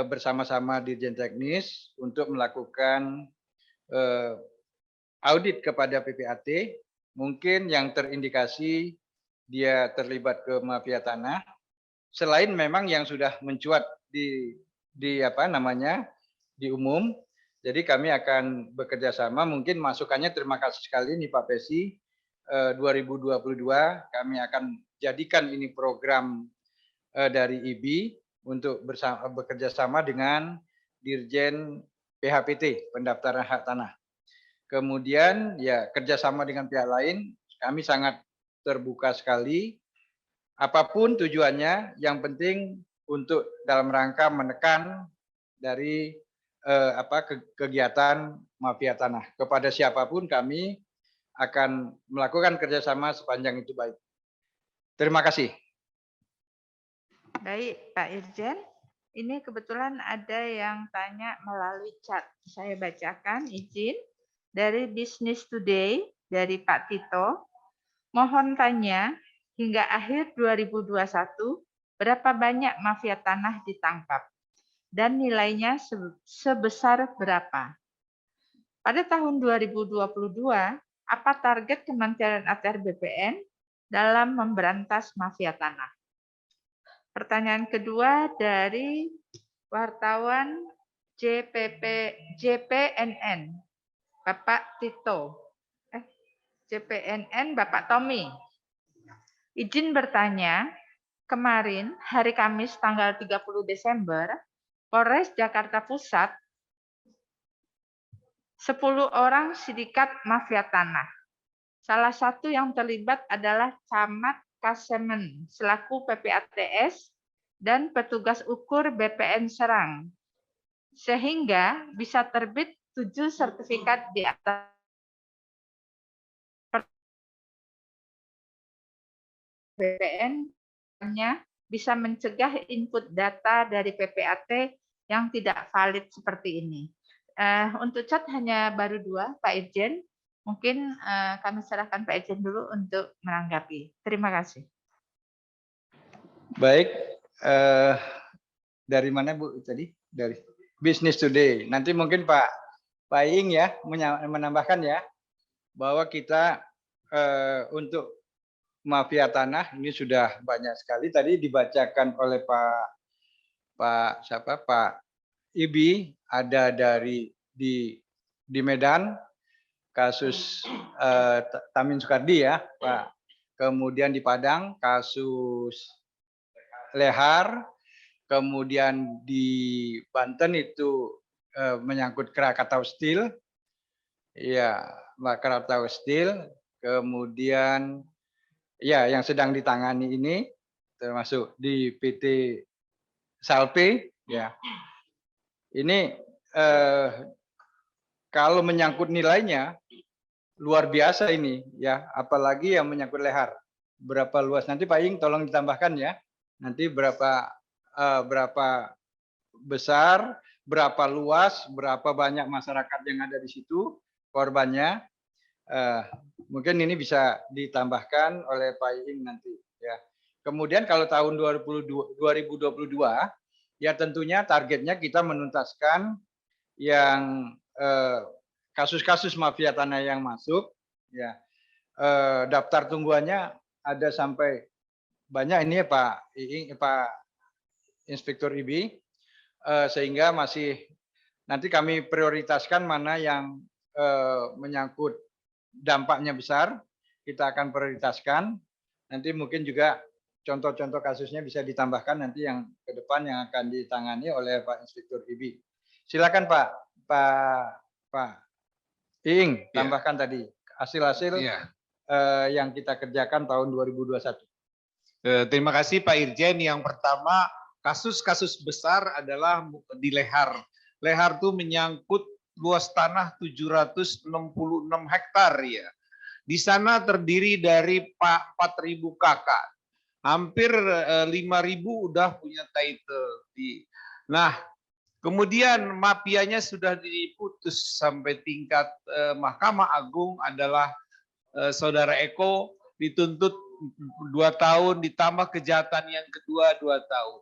bersama-sama Dirjen Teknis untuk melakukan audit kepada PPAT, mungkin yang terindikasi dia terlibat ke mafia tanah, selain memang yang sudah mencuat di umum, Jadi kami akan bekerja sama, mungkin masukannya terima kasih sekali nih Pak Pesi. 2022 kami akan jadikan ini program dari IBI untuk bekerja sama dengan Dirjen PHPT, pendaftaran hak tanah. Kemudian ya kerjasama dengan pihak lain, kami sangat terbuka sekali. Apapun tujuannya, yang penting untuk dalam rangka menekan dari kegiatan mafia tanah. Kepada siapapun kami akan melakukan kerjasama sepanjang itu baik. Terima kasih. Baik, Pak Irjen. Ini kebetulan ada yang tanya melalui chat. Saya bacakan, izin. Dari Business Today, dari Pak Tito. Mohon tanya, hingga akhir 2021, berapa banyak mafia tanah ditangkap? Dan nilainya sebesar berapa? Pada tahun 2022, apa target Kementerian ATR BPN dalam memberantas mafia tanah? Pertanyaan kedua dari wartawan JPNN, Bapak Tito. JPNN, Bapak Tommy. Izin bertanya, kemarin hari Kamis tanggal 30 Desember, Polres Jakarta Pusat 10 orang sindikat mafia tanah. Salah satu yang terlibat adalah Camat Kasemen selaku PPATS dan petugas ukur BPN Serang. Sehingga bisa terbit 7 sertifikat di atas BPN-nya bisa mencegah input data dari PPAT yang tidak valid seperti ini. Untuk chat hanya baru 2, Pak Irjen. Mungkin kami serahkan Pak Irjen dulu untuk menanggapi. Terima kasih. Baik, dari mana Bu tadi? Dari Business Today. Nanti mungkin Pak Ing ya menambahkan ya bahwa kita untuk mafia tanah ini sudah banyak sekali. Tadi dibacakan oleh Pak Ibi, ada di Medan kasus Tamin Soekardi ya, Pak. Kemudian di Padang kasus Lehar, kemudian di Banten itu menyangkut Krakatau Steel, ya Krakatau Steel, kemudian ya yang sedang ditangani ini termasuk di PT Salpe, ya. Ini kalau menyangkut nilainya luar biasa ini, ya, apalagi yang menyangkut Lehar. Berapa luas? Nanti Pak Ing tolong ditambahkan ya. Nanti berapa besar, berapa luas, berapa banyak masyarakat yang ada di situ korbannya. Mungkin ini bisa ditambahkan oleh Pak Ing nanti ya. Kemudian kalau tahun 2022 ya tentunya targetnya kita menuntaskan yang kasus-kasus mafia tanah yang masuk ya. Daftar tungguannya ada sampai banyak ini ya Pak Inspektur IBI, sehingga masih nanti kami prioritaskan mana yang menyangkut dampaknya besar, kita akan prioritaskan. Nanti mungkin juga contoh-contoh kasusnya bisa ditambahkan nanti yang ke depan yang akan ditangani oleh Pak Inspektur IBI. Silakan Pak Ing, tambahkan tadi hasil-hasil yang kita kerjakan tahun 2021. Terima kasih Pak Irjen. Yang pertama, kasus-kasus besar adalah di Lehar. Lehar itu menyangkut luas tanah 766 hektar ya. Di sana terdiri dari 4.000 kakak. Hampir 5.000 udah punya title. Nah, kemudian mafianya sudah diputus sampai tingkat Mahkamah Agung adalah Saudara Eko dituntut 2 tahun ditambah kejahatan yang kedua 2 tahun.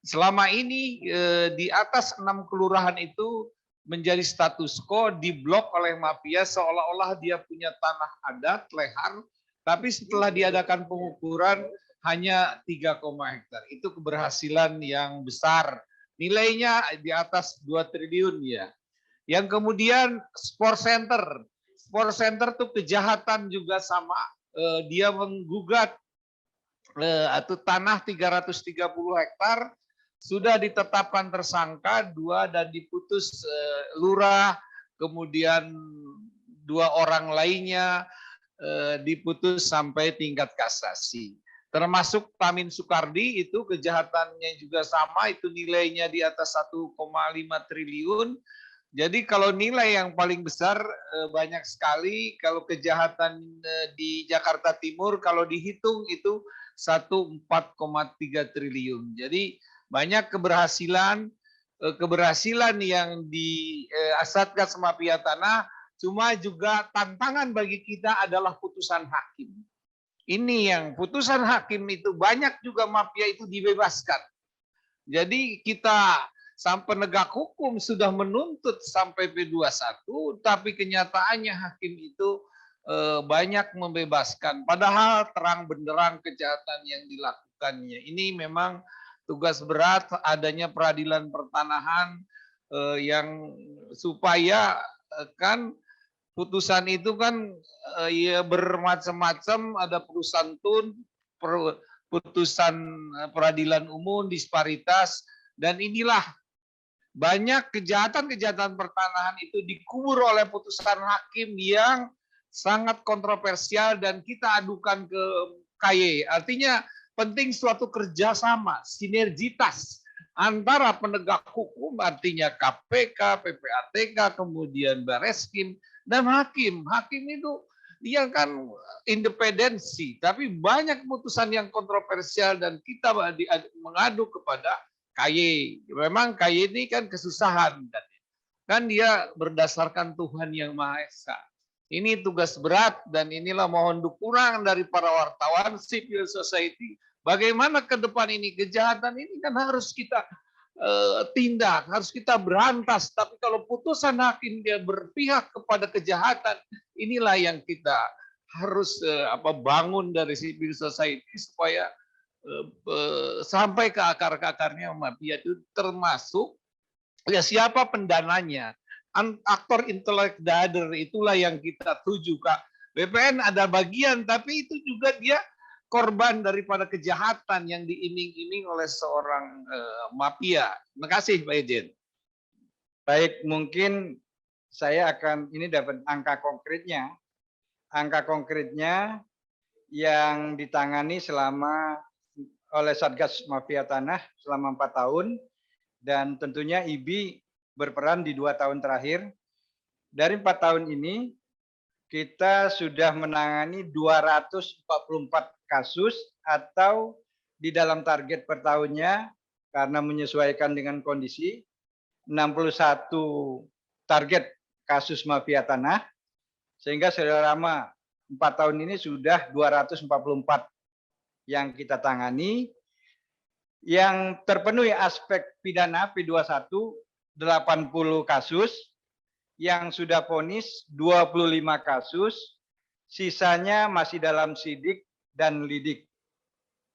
Selama ini di atas 6 kelurahan itu menjadi status quo, diblok oleh mafia seolah-olah dia punya tanah adat Lehar, tapi setelah diadakan pengukuran hanya 3, hektar. Itu keberhasilan yang besar. Nilainya di atas 2 triliun ya. Yang kemudian sport center. Sport center tuh kejahatan juga sama. Dia menggugat atau tanah 330 hektar sudah ditetapkan tersangka 2 dan diputus lurah, kemudian 2 orang lainnya diputus sampai tingkat kasasi. Termasuk Tamin Soekardi itu kejahatannya juga sama, itu nilainya di atas 1,5 triliun. Jadi kalau nilai yang paling besar banyak sekali, kalau kejahatan di Jakarta Timur kalau dihitung itu 4,3 triliun. Jadi banyak keberhasilan yang di Satgas Mafia Tanah, cuma juga tantangan bagi kita adalah putusan hakim. Ini yang putusan hakim itu banyak juga mafia itu dibebaskan. Jadi kita sang penegak hukum sudah menuntut sampai P21, tapi kenyataannya hakim itu banyak membebaskan. Padahal terang benderang kejahatan yang dilakukannya. Ini memang tugas berat adanya peradilan pertanahan yang supaya kan putusan itu kan ya bermacam-macam, ada putusan tun, putusan peradilan umum, disparitas, dan inilah banyak kejahatan-kejahatan pertanahan itu dikubur oleh putusan hakim yang sangat kontroversial dan kita adukan ke KY. Artinya penting suatu kerjasama, sinergitas antara penegak hukum, artinya KPK, PPATK, kemudian Bareskrim, dan hakim. Hakim itu dia kan independensi, tapi banyak putusan yang kontroversial dan kita mengadu kepada KY. Memang KY ini kan kesusahan, kan dia berdasarkan Tuhan yang Maha Esa. Ini tugas berat dan inilah mohon dukungan dari para wartawan, civil society. Bagaimana ke depan ini kejahatan ini kan harus kita tindak, harus kita berantas. Tapi kalau putusan hakim dia berpihak kepada kejahatan, inilah yang kita harus bangun dari civil society supaya sampai ke akar-akarnya mafia itu, termasuk ya siapa pendananya. Aktor intelek dader itulah yang kita tuju, Kak. BPN ada bagian, tapi itu juga dia korban daripada kejahatan yang diiming-iming oleh seorang mafia. Terima kasih, Pak Ejen. Baik, mungkin saya akan ini dapat angka konkretnya. Angka konkretnya yang ditangani oleh Satgas Mafia Tanah selama 4 tahun, dan tentunya IBI berperan di 2 tahun terakhir. Dari 4 tahun ini kita sudah menangani 244 kasus, atau di dalam target per tahunnya karena menyesuaikan dengan kondisi 61 target kasus mafia tanah, sehingga selama 4 tahun ini sudah 244 yang kita tangani. Yang terpenuhi aspek pidana P21 80 kasus, yang sudah vonis 25 kasus, sisanya masih dalam sidik dan lidik.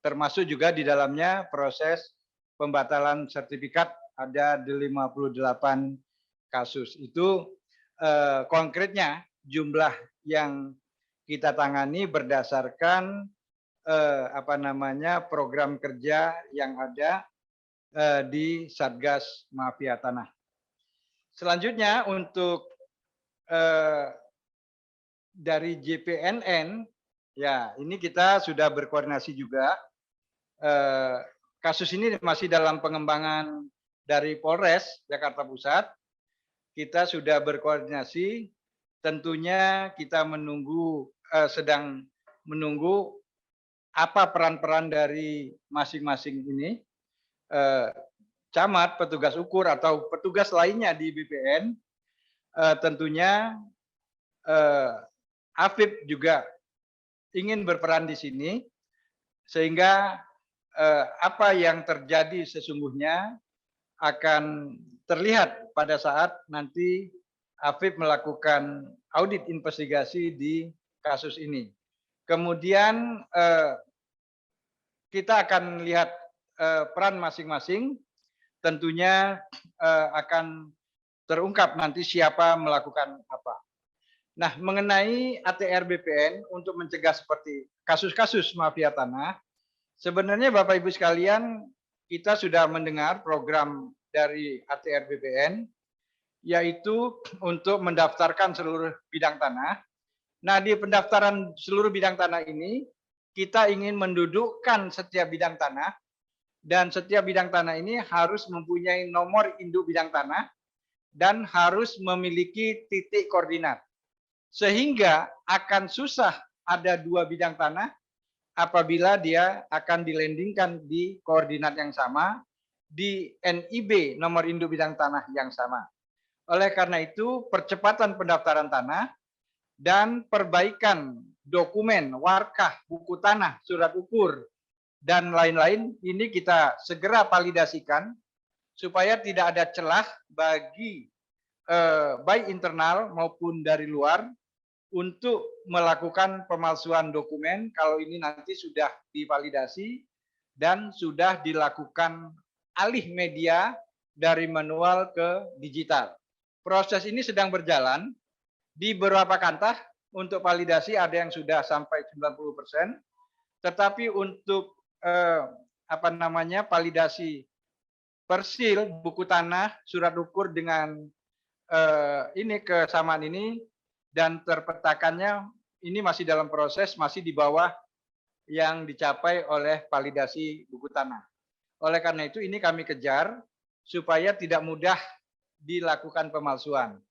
Termasuk juga di dalamnya proses pembatalan sertifikat ada 58 kasus. Itu konkretnya jumlah yang kita tangani berdasarkan program kerja yang ada di Satgas Mafia Tanah. Selanjutnya untuk dari JPNN, ya ini kita sudah berkoordinasi juga. Kasus ini masih dalam pengembangan dari Polres Jakarta Pusat. Kita sudah berkoordinasi, tentunya kita sedang menunggu apa peran-peran dari masing-masing ini, camat, petugas ukur, atau petugas lainnya di BPN. Tentunya Afib juga ingin berperan di sini, sehingga apa yang terjadi sesungguhnya akan terlihat pada saat nanti Afib melakukan audit investigasi di kasus ini. Kemudian kita akan lihat peran masing-masing, tentunya akan terungkap nanti siapa melakukan apa. Nah, mengenai ATR BPN untuk mencegah seperti kasus-kasus mafia tanah, sebenarnya Bapak Ibu sekalian, kita sudah mendengar program dari ATR BPN, yaitu untuk mendaftarkan seluruh bidang tanah. Nah, di pendaftaran seluruh bidang tanah ini, kita ingin mendudukkan setiap bidang tanah, dan setiap bidang tanah ini harus mempunyai nomor induk bidang tanah, dan harus memiliki titik koordinat. Sehingga akan susah ada dua bidang tanah apabila dia akan dilandingkan di koordinat yang sama, di NIB nomor induk bidang tanah yang sama. Oleh karena itu, percepatan pendaftaran tanah dan perbaikan dokumen, warkah, buku tanah, surat ukur, dan lain-lain ini kita segera validasikan supaya tidak ada celah bagi baik internal maupun dari luar untuk melakukan pemalsuan dokumen kalau ini nanti sudah divalidasi dan sudah dilakukan alih media dari manual ke digital. Proses ini sedang berjalan di beberapa kantah. Untuk validasi ada yang sudah sampai 90%, tetapi untuk validasi persil, buku tanah, surat ukur dengan ini kesamaan ini dan terpetakannya ini masih dalam proses, masih di bawah yang dicapai oleh validasi buku tanah. Oleh karena itu ini kami kejar supaya tidak mudah dilakukan pemalsuan.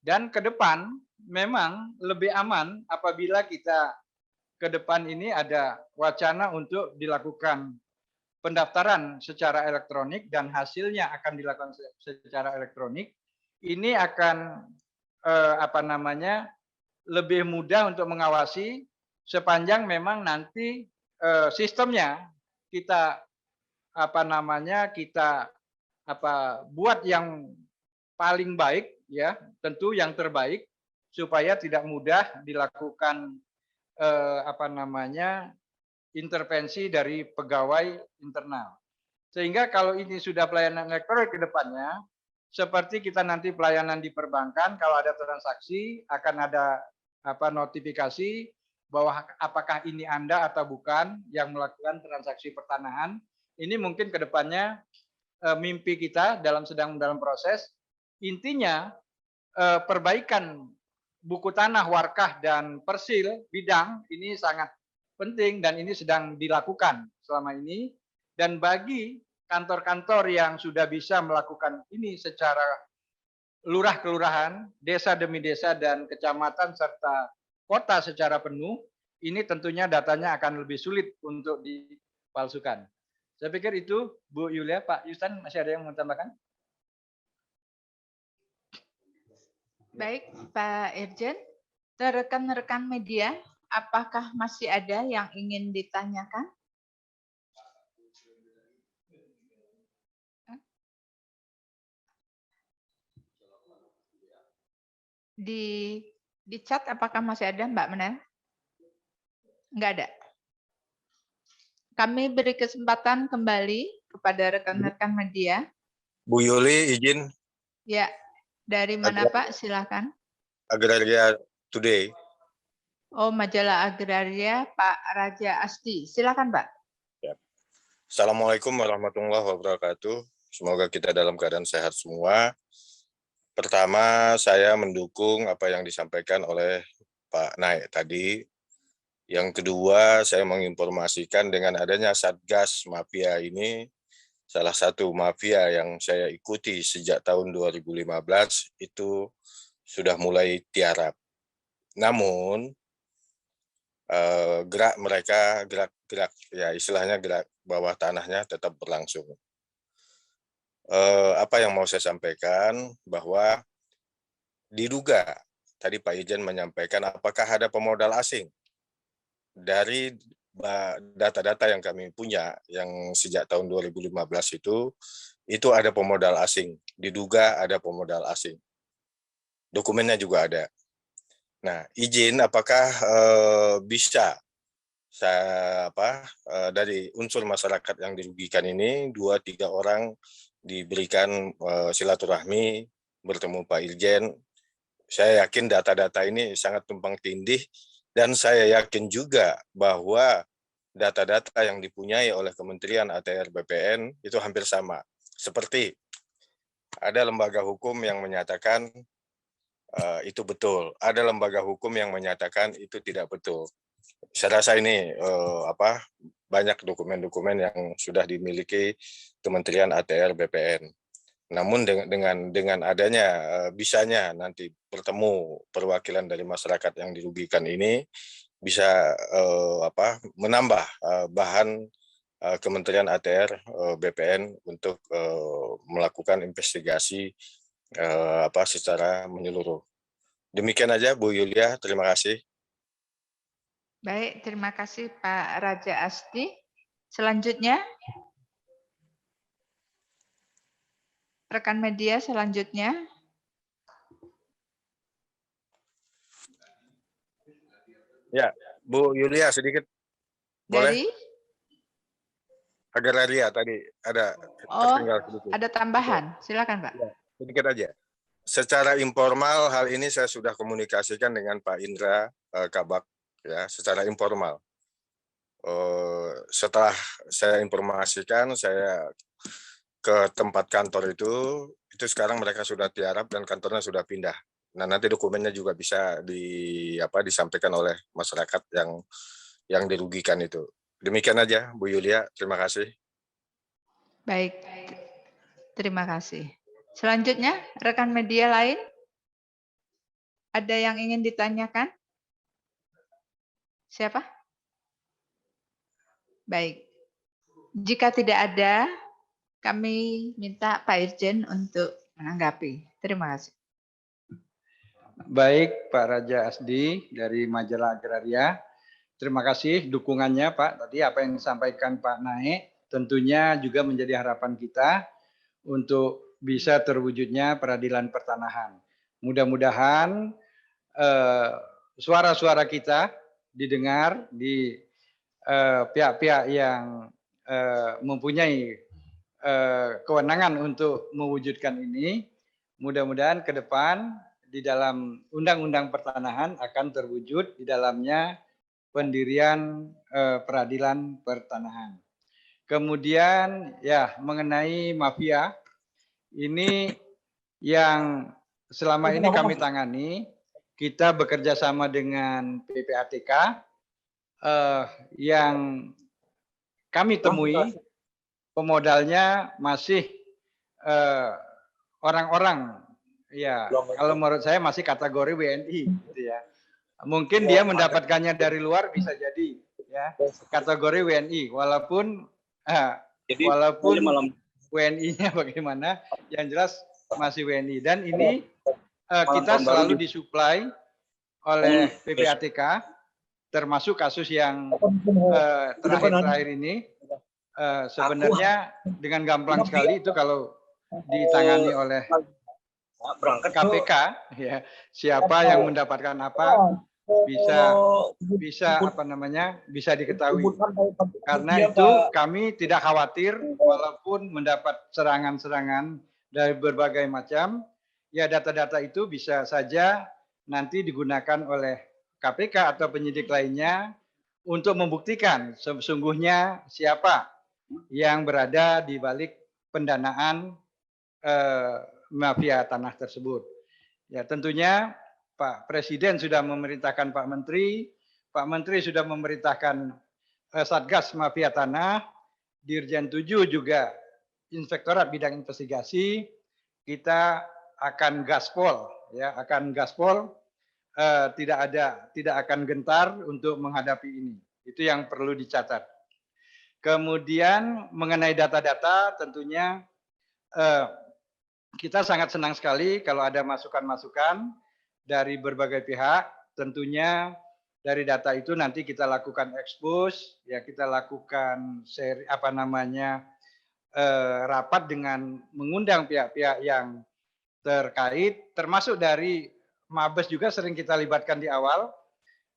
Dan ke depan memang lebih aman apabila kita ke depan ini ada wacana untuk dilakukan pendaftaran secara elektronik dan hasilnya akan dilakukan secara elektronik. Ini akan lebih mudah untuk mengawasi sepanjang memang nanti sistemnya kita buat yang paling baik, ya tentu yang terbaik supaya tidak mudah dilakukan intervensi dari pegawai internal. Sehingga kalau ini sudah pelayanan elektronik ke depannya, seperti kita nanti pelayanan di perbankan, kalau ada transaksi akan ada notifikasi bahwa apakah ini Anda atau bukan yang melakukan transaksi pertanahan. Ini mungkin ke depannya mimpi kita sedang dalam proses. Intinya perbaikan buku tanah, warkah, dan persil bidang ini sangat penting dan ini sedang dilakukan selama ini. Dan bagi kantor-kantor yang sudah bisa melakukan ini secara lurah kelurahan, desa demi desa, dan kecamatan serta kota secara penuh, ini tentunya datanya akan lebih sulit untuk dipalsukan. Saya pikir itu, Bu Yulia. Pak Yustan, masih ada yang mau tambahkan? Baik, Pak Irjen. Rekan-rekan media, apakah masih ada yang ingin ditanyakan? Di chat apakah masih ada, Mbak Menel? Enggak ada. Kami beri kesempatan kembali kepada rekan-rekan media. Bu Yuli, izin. Ya, dari mana Pak? Silakan. Agraria Today. Oh, majalah Agraria, Pak Raja Asti. Silakan, Pak. Ya. Assalamualaikum warahmatullahi wabarakatuh. Semoga kita dalam keadaan sehat semua. Pertama, saya mendukung apa yang disampaikan oleh Pak Naik tadi. Yang kedua, saya menginformasikan dengan adanya Satgas Mafia ini, salah satu mafia yang saya ikuti sejak tahun 2015 itu sudah mulai tiarap. Namun, gerak mereka, gerak ya istilahnya gerak bawah tanahnya tetap berlangsung. Apa yang mau saya sampaikan bahwa diduga tadi Pak Ijen menyampaikan apakah ada pemodal asing. Dari data-data yang kami punya yang sejak tahun 2015 itu ada pemodal asing, diduga ada pemodal asing. Dokumennya juga ada. Nah, izin apakah bisa dari unsur masyarakat yang dirugikan ini 2-3 orang diberikan silaturahmi bertemu Pak Irjen. Saya yakin data-data ini sangat tumpang tindih, dan saya yakin juga bahwa data-data yang dipunyai oleh Kementerian ATR BPN itu hampir sama. Seperti ada lembaga hukum yang menyatakan itu betul, ada lembaga hukum yang menyatakan itu tidak betul. Saya rasa ini banyak dokumen-dokumen yang sudah dimiliki Kementerian ATR BPN. Namun dengan adanya bisanya nanti bertemu perwakilan dari masyarakat yang dirugikan ini bisa menambah bahan Kementerian ATR BPN untuk melakukan investigasi secara menyeluruh. Demikian aja Bu Yulia, terima kasih. Baik, terima kasih Pak Raja Asdi. Selanjutnya, rekan media selanjutnya. Ya, Bu Yulia sedikit. Boleh? Dari? Agraria tadi ada tertinggal sedikit. Ada tambahan. Silakan Pak. Ya, sedikit aja. Secara informal hal ini saya sudah komunikasikan dengan Pak Indra Kabak ya, secara informal. Setelah saya informasikan, saya ke tempat kantor itu sekarang mereka sudah tiarap dan kantornya sudah pindah. Nah, nanti dokumennya juga bisa disampaikan oleh masyarakat yang dirugikan itu. Demikian aja Bu Yulia, terima kasih. Baik, terima kasih. Selanjutnya, rekan media lain, ada yang ingin ditanyakan? Siapa? Baik, jika tidak ada, kami minta Pak Irjen untuk menanggapi. Terima kasih. Baik, Pak Raja Asdi dari Majalah Agraria. Terima kasih dukungannya Pak. Tadi apa yang disampaikan Pak Naik tentunya juga menjadi harapan kita untuk bisa terwujudnya peradilan pertanahan. Mudah-mudahan suara-suara kita didengar di pihak-pihak yang mempunyai kewenangan untuk mewujudkan ini. Mudah-mudahan ke depan di dalam Undang-Undang Pertanahan akan terwujud di dalamnya pendirian peradilan pertanahan. Kemudian ya mengenai mafia ini yang selama ini kami tangani, kita bekerja sama dengan PPATK yang kami temui pemodalnya masih orang-orang ya kalau menurut saya masih kategori WNI gitu ya. Mungkin dia mendapatkannya dari luar bisa jadi ya kategori WNI walaupun WNI-nya bagaimana yang jelas masih WNI dan ini kita selalu disuplai oleh PPATK termasuk kasus yang terakhir-terakhir ini sebenarnya dengan gampang sekali itu kalau ditangani oleh KPK ya siapa yang mendapatkan apa bisa diketahui karena itu kami tidak khawatir walaupun mendapat serangan-serangan dari berbagai macam ya data-data itu bisa saja nanti digunakan oleh KPK atau penyidik lainnya untuk membuktikan sesungguhnya siapa yang berada di balik pendanaan mafia tanah tersebut. Ya tentunya Pak Presiden sudah memerintahkan Pak Menteri sudah memerintahkan Satgas Mafia Tanah, Dirjen 7 juga Inspektorat Bidang Investigasi, kita akan gaspol, ya akan gaspol, tidak akan gentar untuk menghadapi ini. Itu yang perlu dicatat. Kemudian mengenai data-data, tentunya kita sangat senang sekali kalau ada masukan-masukan dari berbagai pihak, tentunya dari data itu nanti kita lakukan expose, ya kita lakukan rapat dengan mengundang pihak-pihak yang terkait, termasuk dari Mabes juga sering kita libatkan di awal,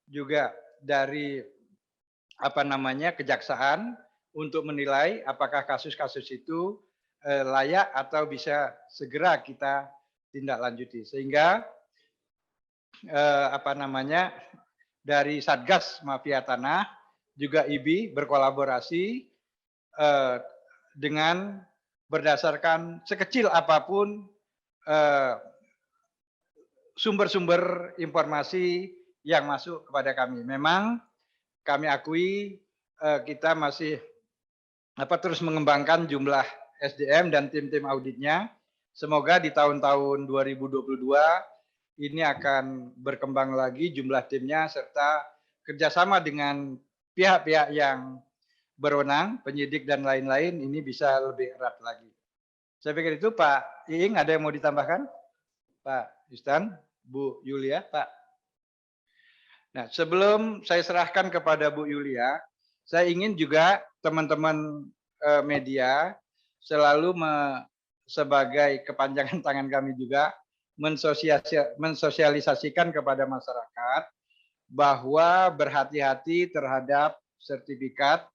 juga dari kejaksaan untuk menilai apakah kasus-kasus itu layak atau bisa segera kita tindak lanjuti. Sehingga dari Satgas Mafia Tanah juga IBI berkolaborasi dengan berdasarkan sekecil apapun sumber-sumber informasi yang masuk kepada kami. Memang kami akui kita masih terus mengembangkan jumlah SDM dan tim-tim auditnya. Semoga di tahun-tahun 2022 ini akan berkembang lagi jumlah timnya serta kerjasama dengan pihak-pihak yang berwenang, penyidik dan lain-lain ini bisa lebih erat lagi. Saya pikir itu Pak Iing, ada yang mau ditambahkan? Pak Yustan, Bu Yulia, Pak. Nah, sebelum saya serahkan kepada Bu Yulia, saya ingin juga teman-teman media selalu sebagai kepanjangan tangan kami juga mensosialisasikan kepada masyarakat bahwa berhati-hati terhadap sertifikat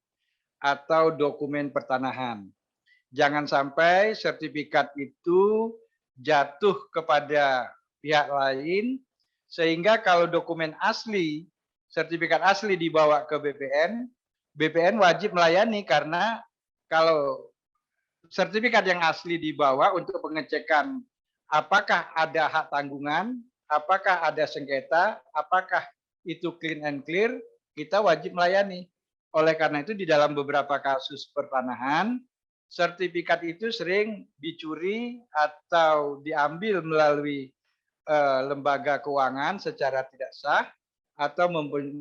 atau dokumen pertanahan. Jangan sampai sertifikat itu jatuh kepada pihak lain, sehingga kalau dokumen asli, sertifikat asli dibawa ke BPN, BPN wajib melayani karena kalau sertifikat yang asli dibawa untuk pengecekan apakah ada hak tanggungan, apakah ada sengketa, apakah itu clean and clear, kita wajib melayani. Oleh karena itu di dalam beberapa kasus pertanahan, sertifikat itu sering dicuri atau diambil melalui lembaga keuangan secara tidak sah atau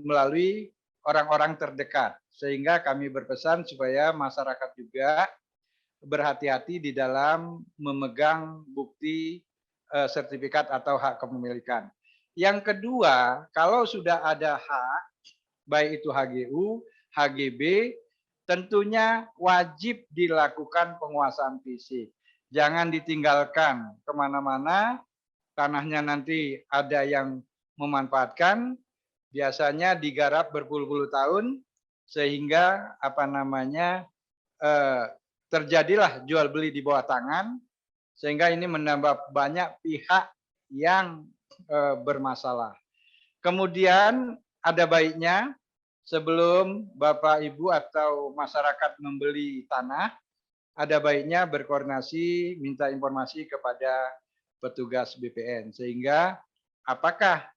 melalui orang-orang terdekat. Sehingga kami berpesan supaya masyarakat juga berhati-hati di dalam memegang bukti sertifikat atau hak kepemilikan. Yang kedua, kalau sudah ada hak, baik itu HGU, HGB, tentunya wajib dilakukan penguasaan fisik. Jangan ditinggalkan kemana-mana, tanahnya nanti ada yang memanfaatkan, biasanya digarap berpuluh-puluh tahun, sehingga terjadilah jual beli di bawah tangan, sehingga ini menambah banyak pihak yang bermasalah. Kemudian ada baiknya sebelum Bapak Ibu atau masyarakat membeli tanah, ada baiknya berkoordinasi minta informasi kepada petugas BPN sehingga apakah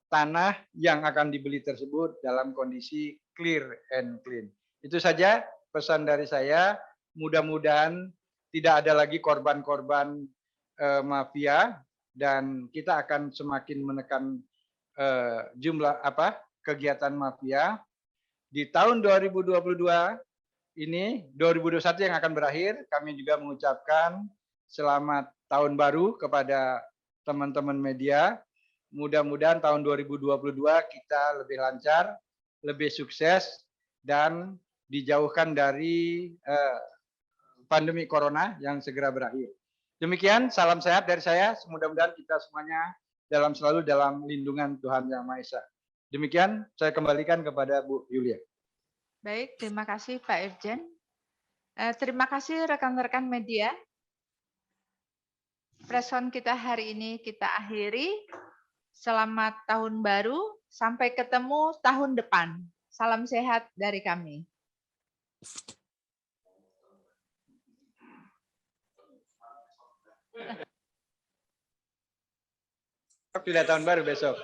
tanah yang akan dibeli tersebut dalam kondisi clear and clean. Itu saja pesan dari saya. Mudah-mudahan tidak ada lagi korban-korban mafia dan kita akan semakin menekan jumlah kegiatan mafia. Di tahun 2022 ini 2021 yang akan berakhir, kami juga mengucapkan selamat tahun baru kepada teman-teman media. Mudah-mudahan tahun 2022 kita lebih lancar, lebih sukses dan dijauhkan dari pandemi corona yang segera berakhir. Demikian, salam sehat dari saya. Mudah-mudahan kita semuanya selalu dalam lindungan Tuhan Yang Maha Esa. Demikian, saya kembalikan kepada Bu Yulia. Baik, terima kasih Pak Irjen. Terima kasih rekan-rekan media. Preskon kita hari ini kita akhiri. Selamat tahun baru, sampai ketemu tahun depan. Salam sehat dari kami. Sudah tahun baru besok.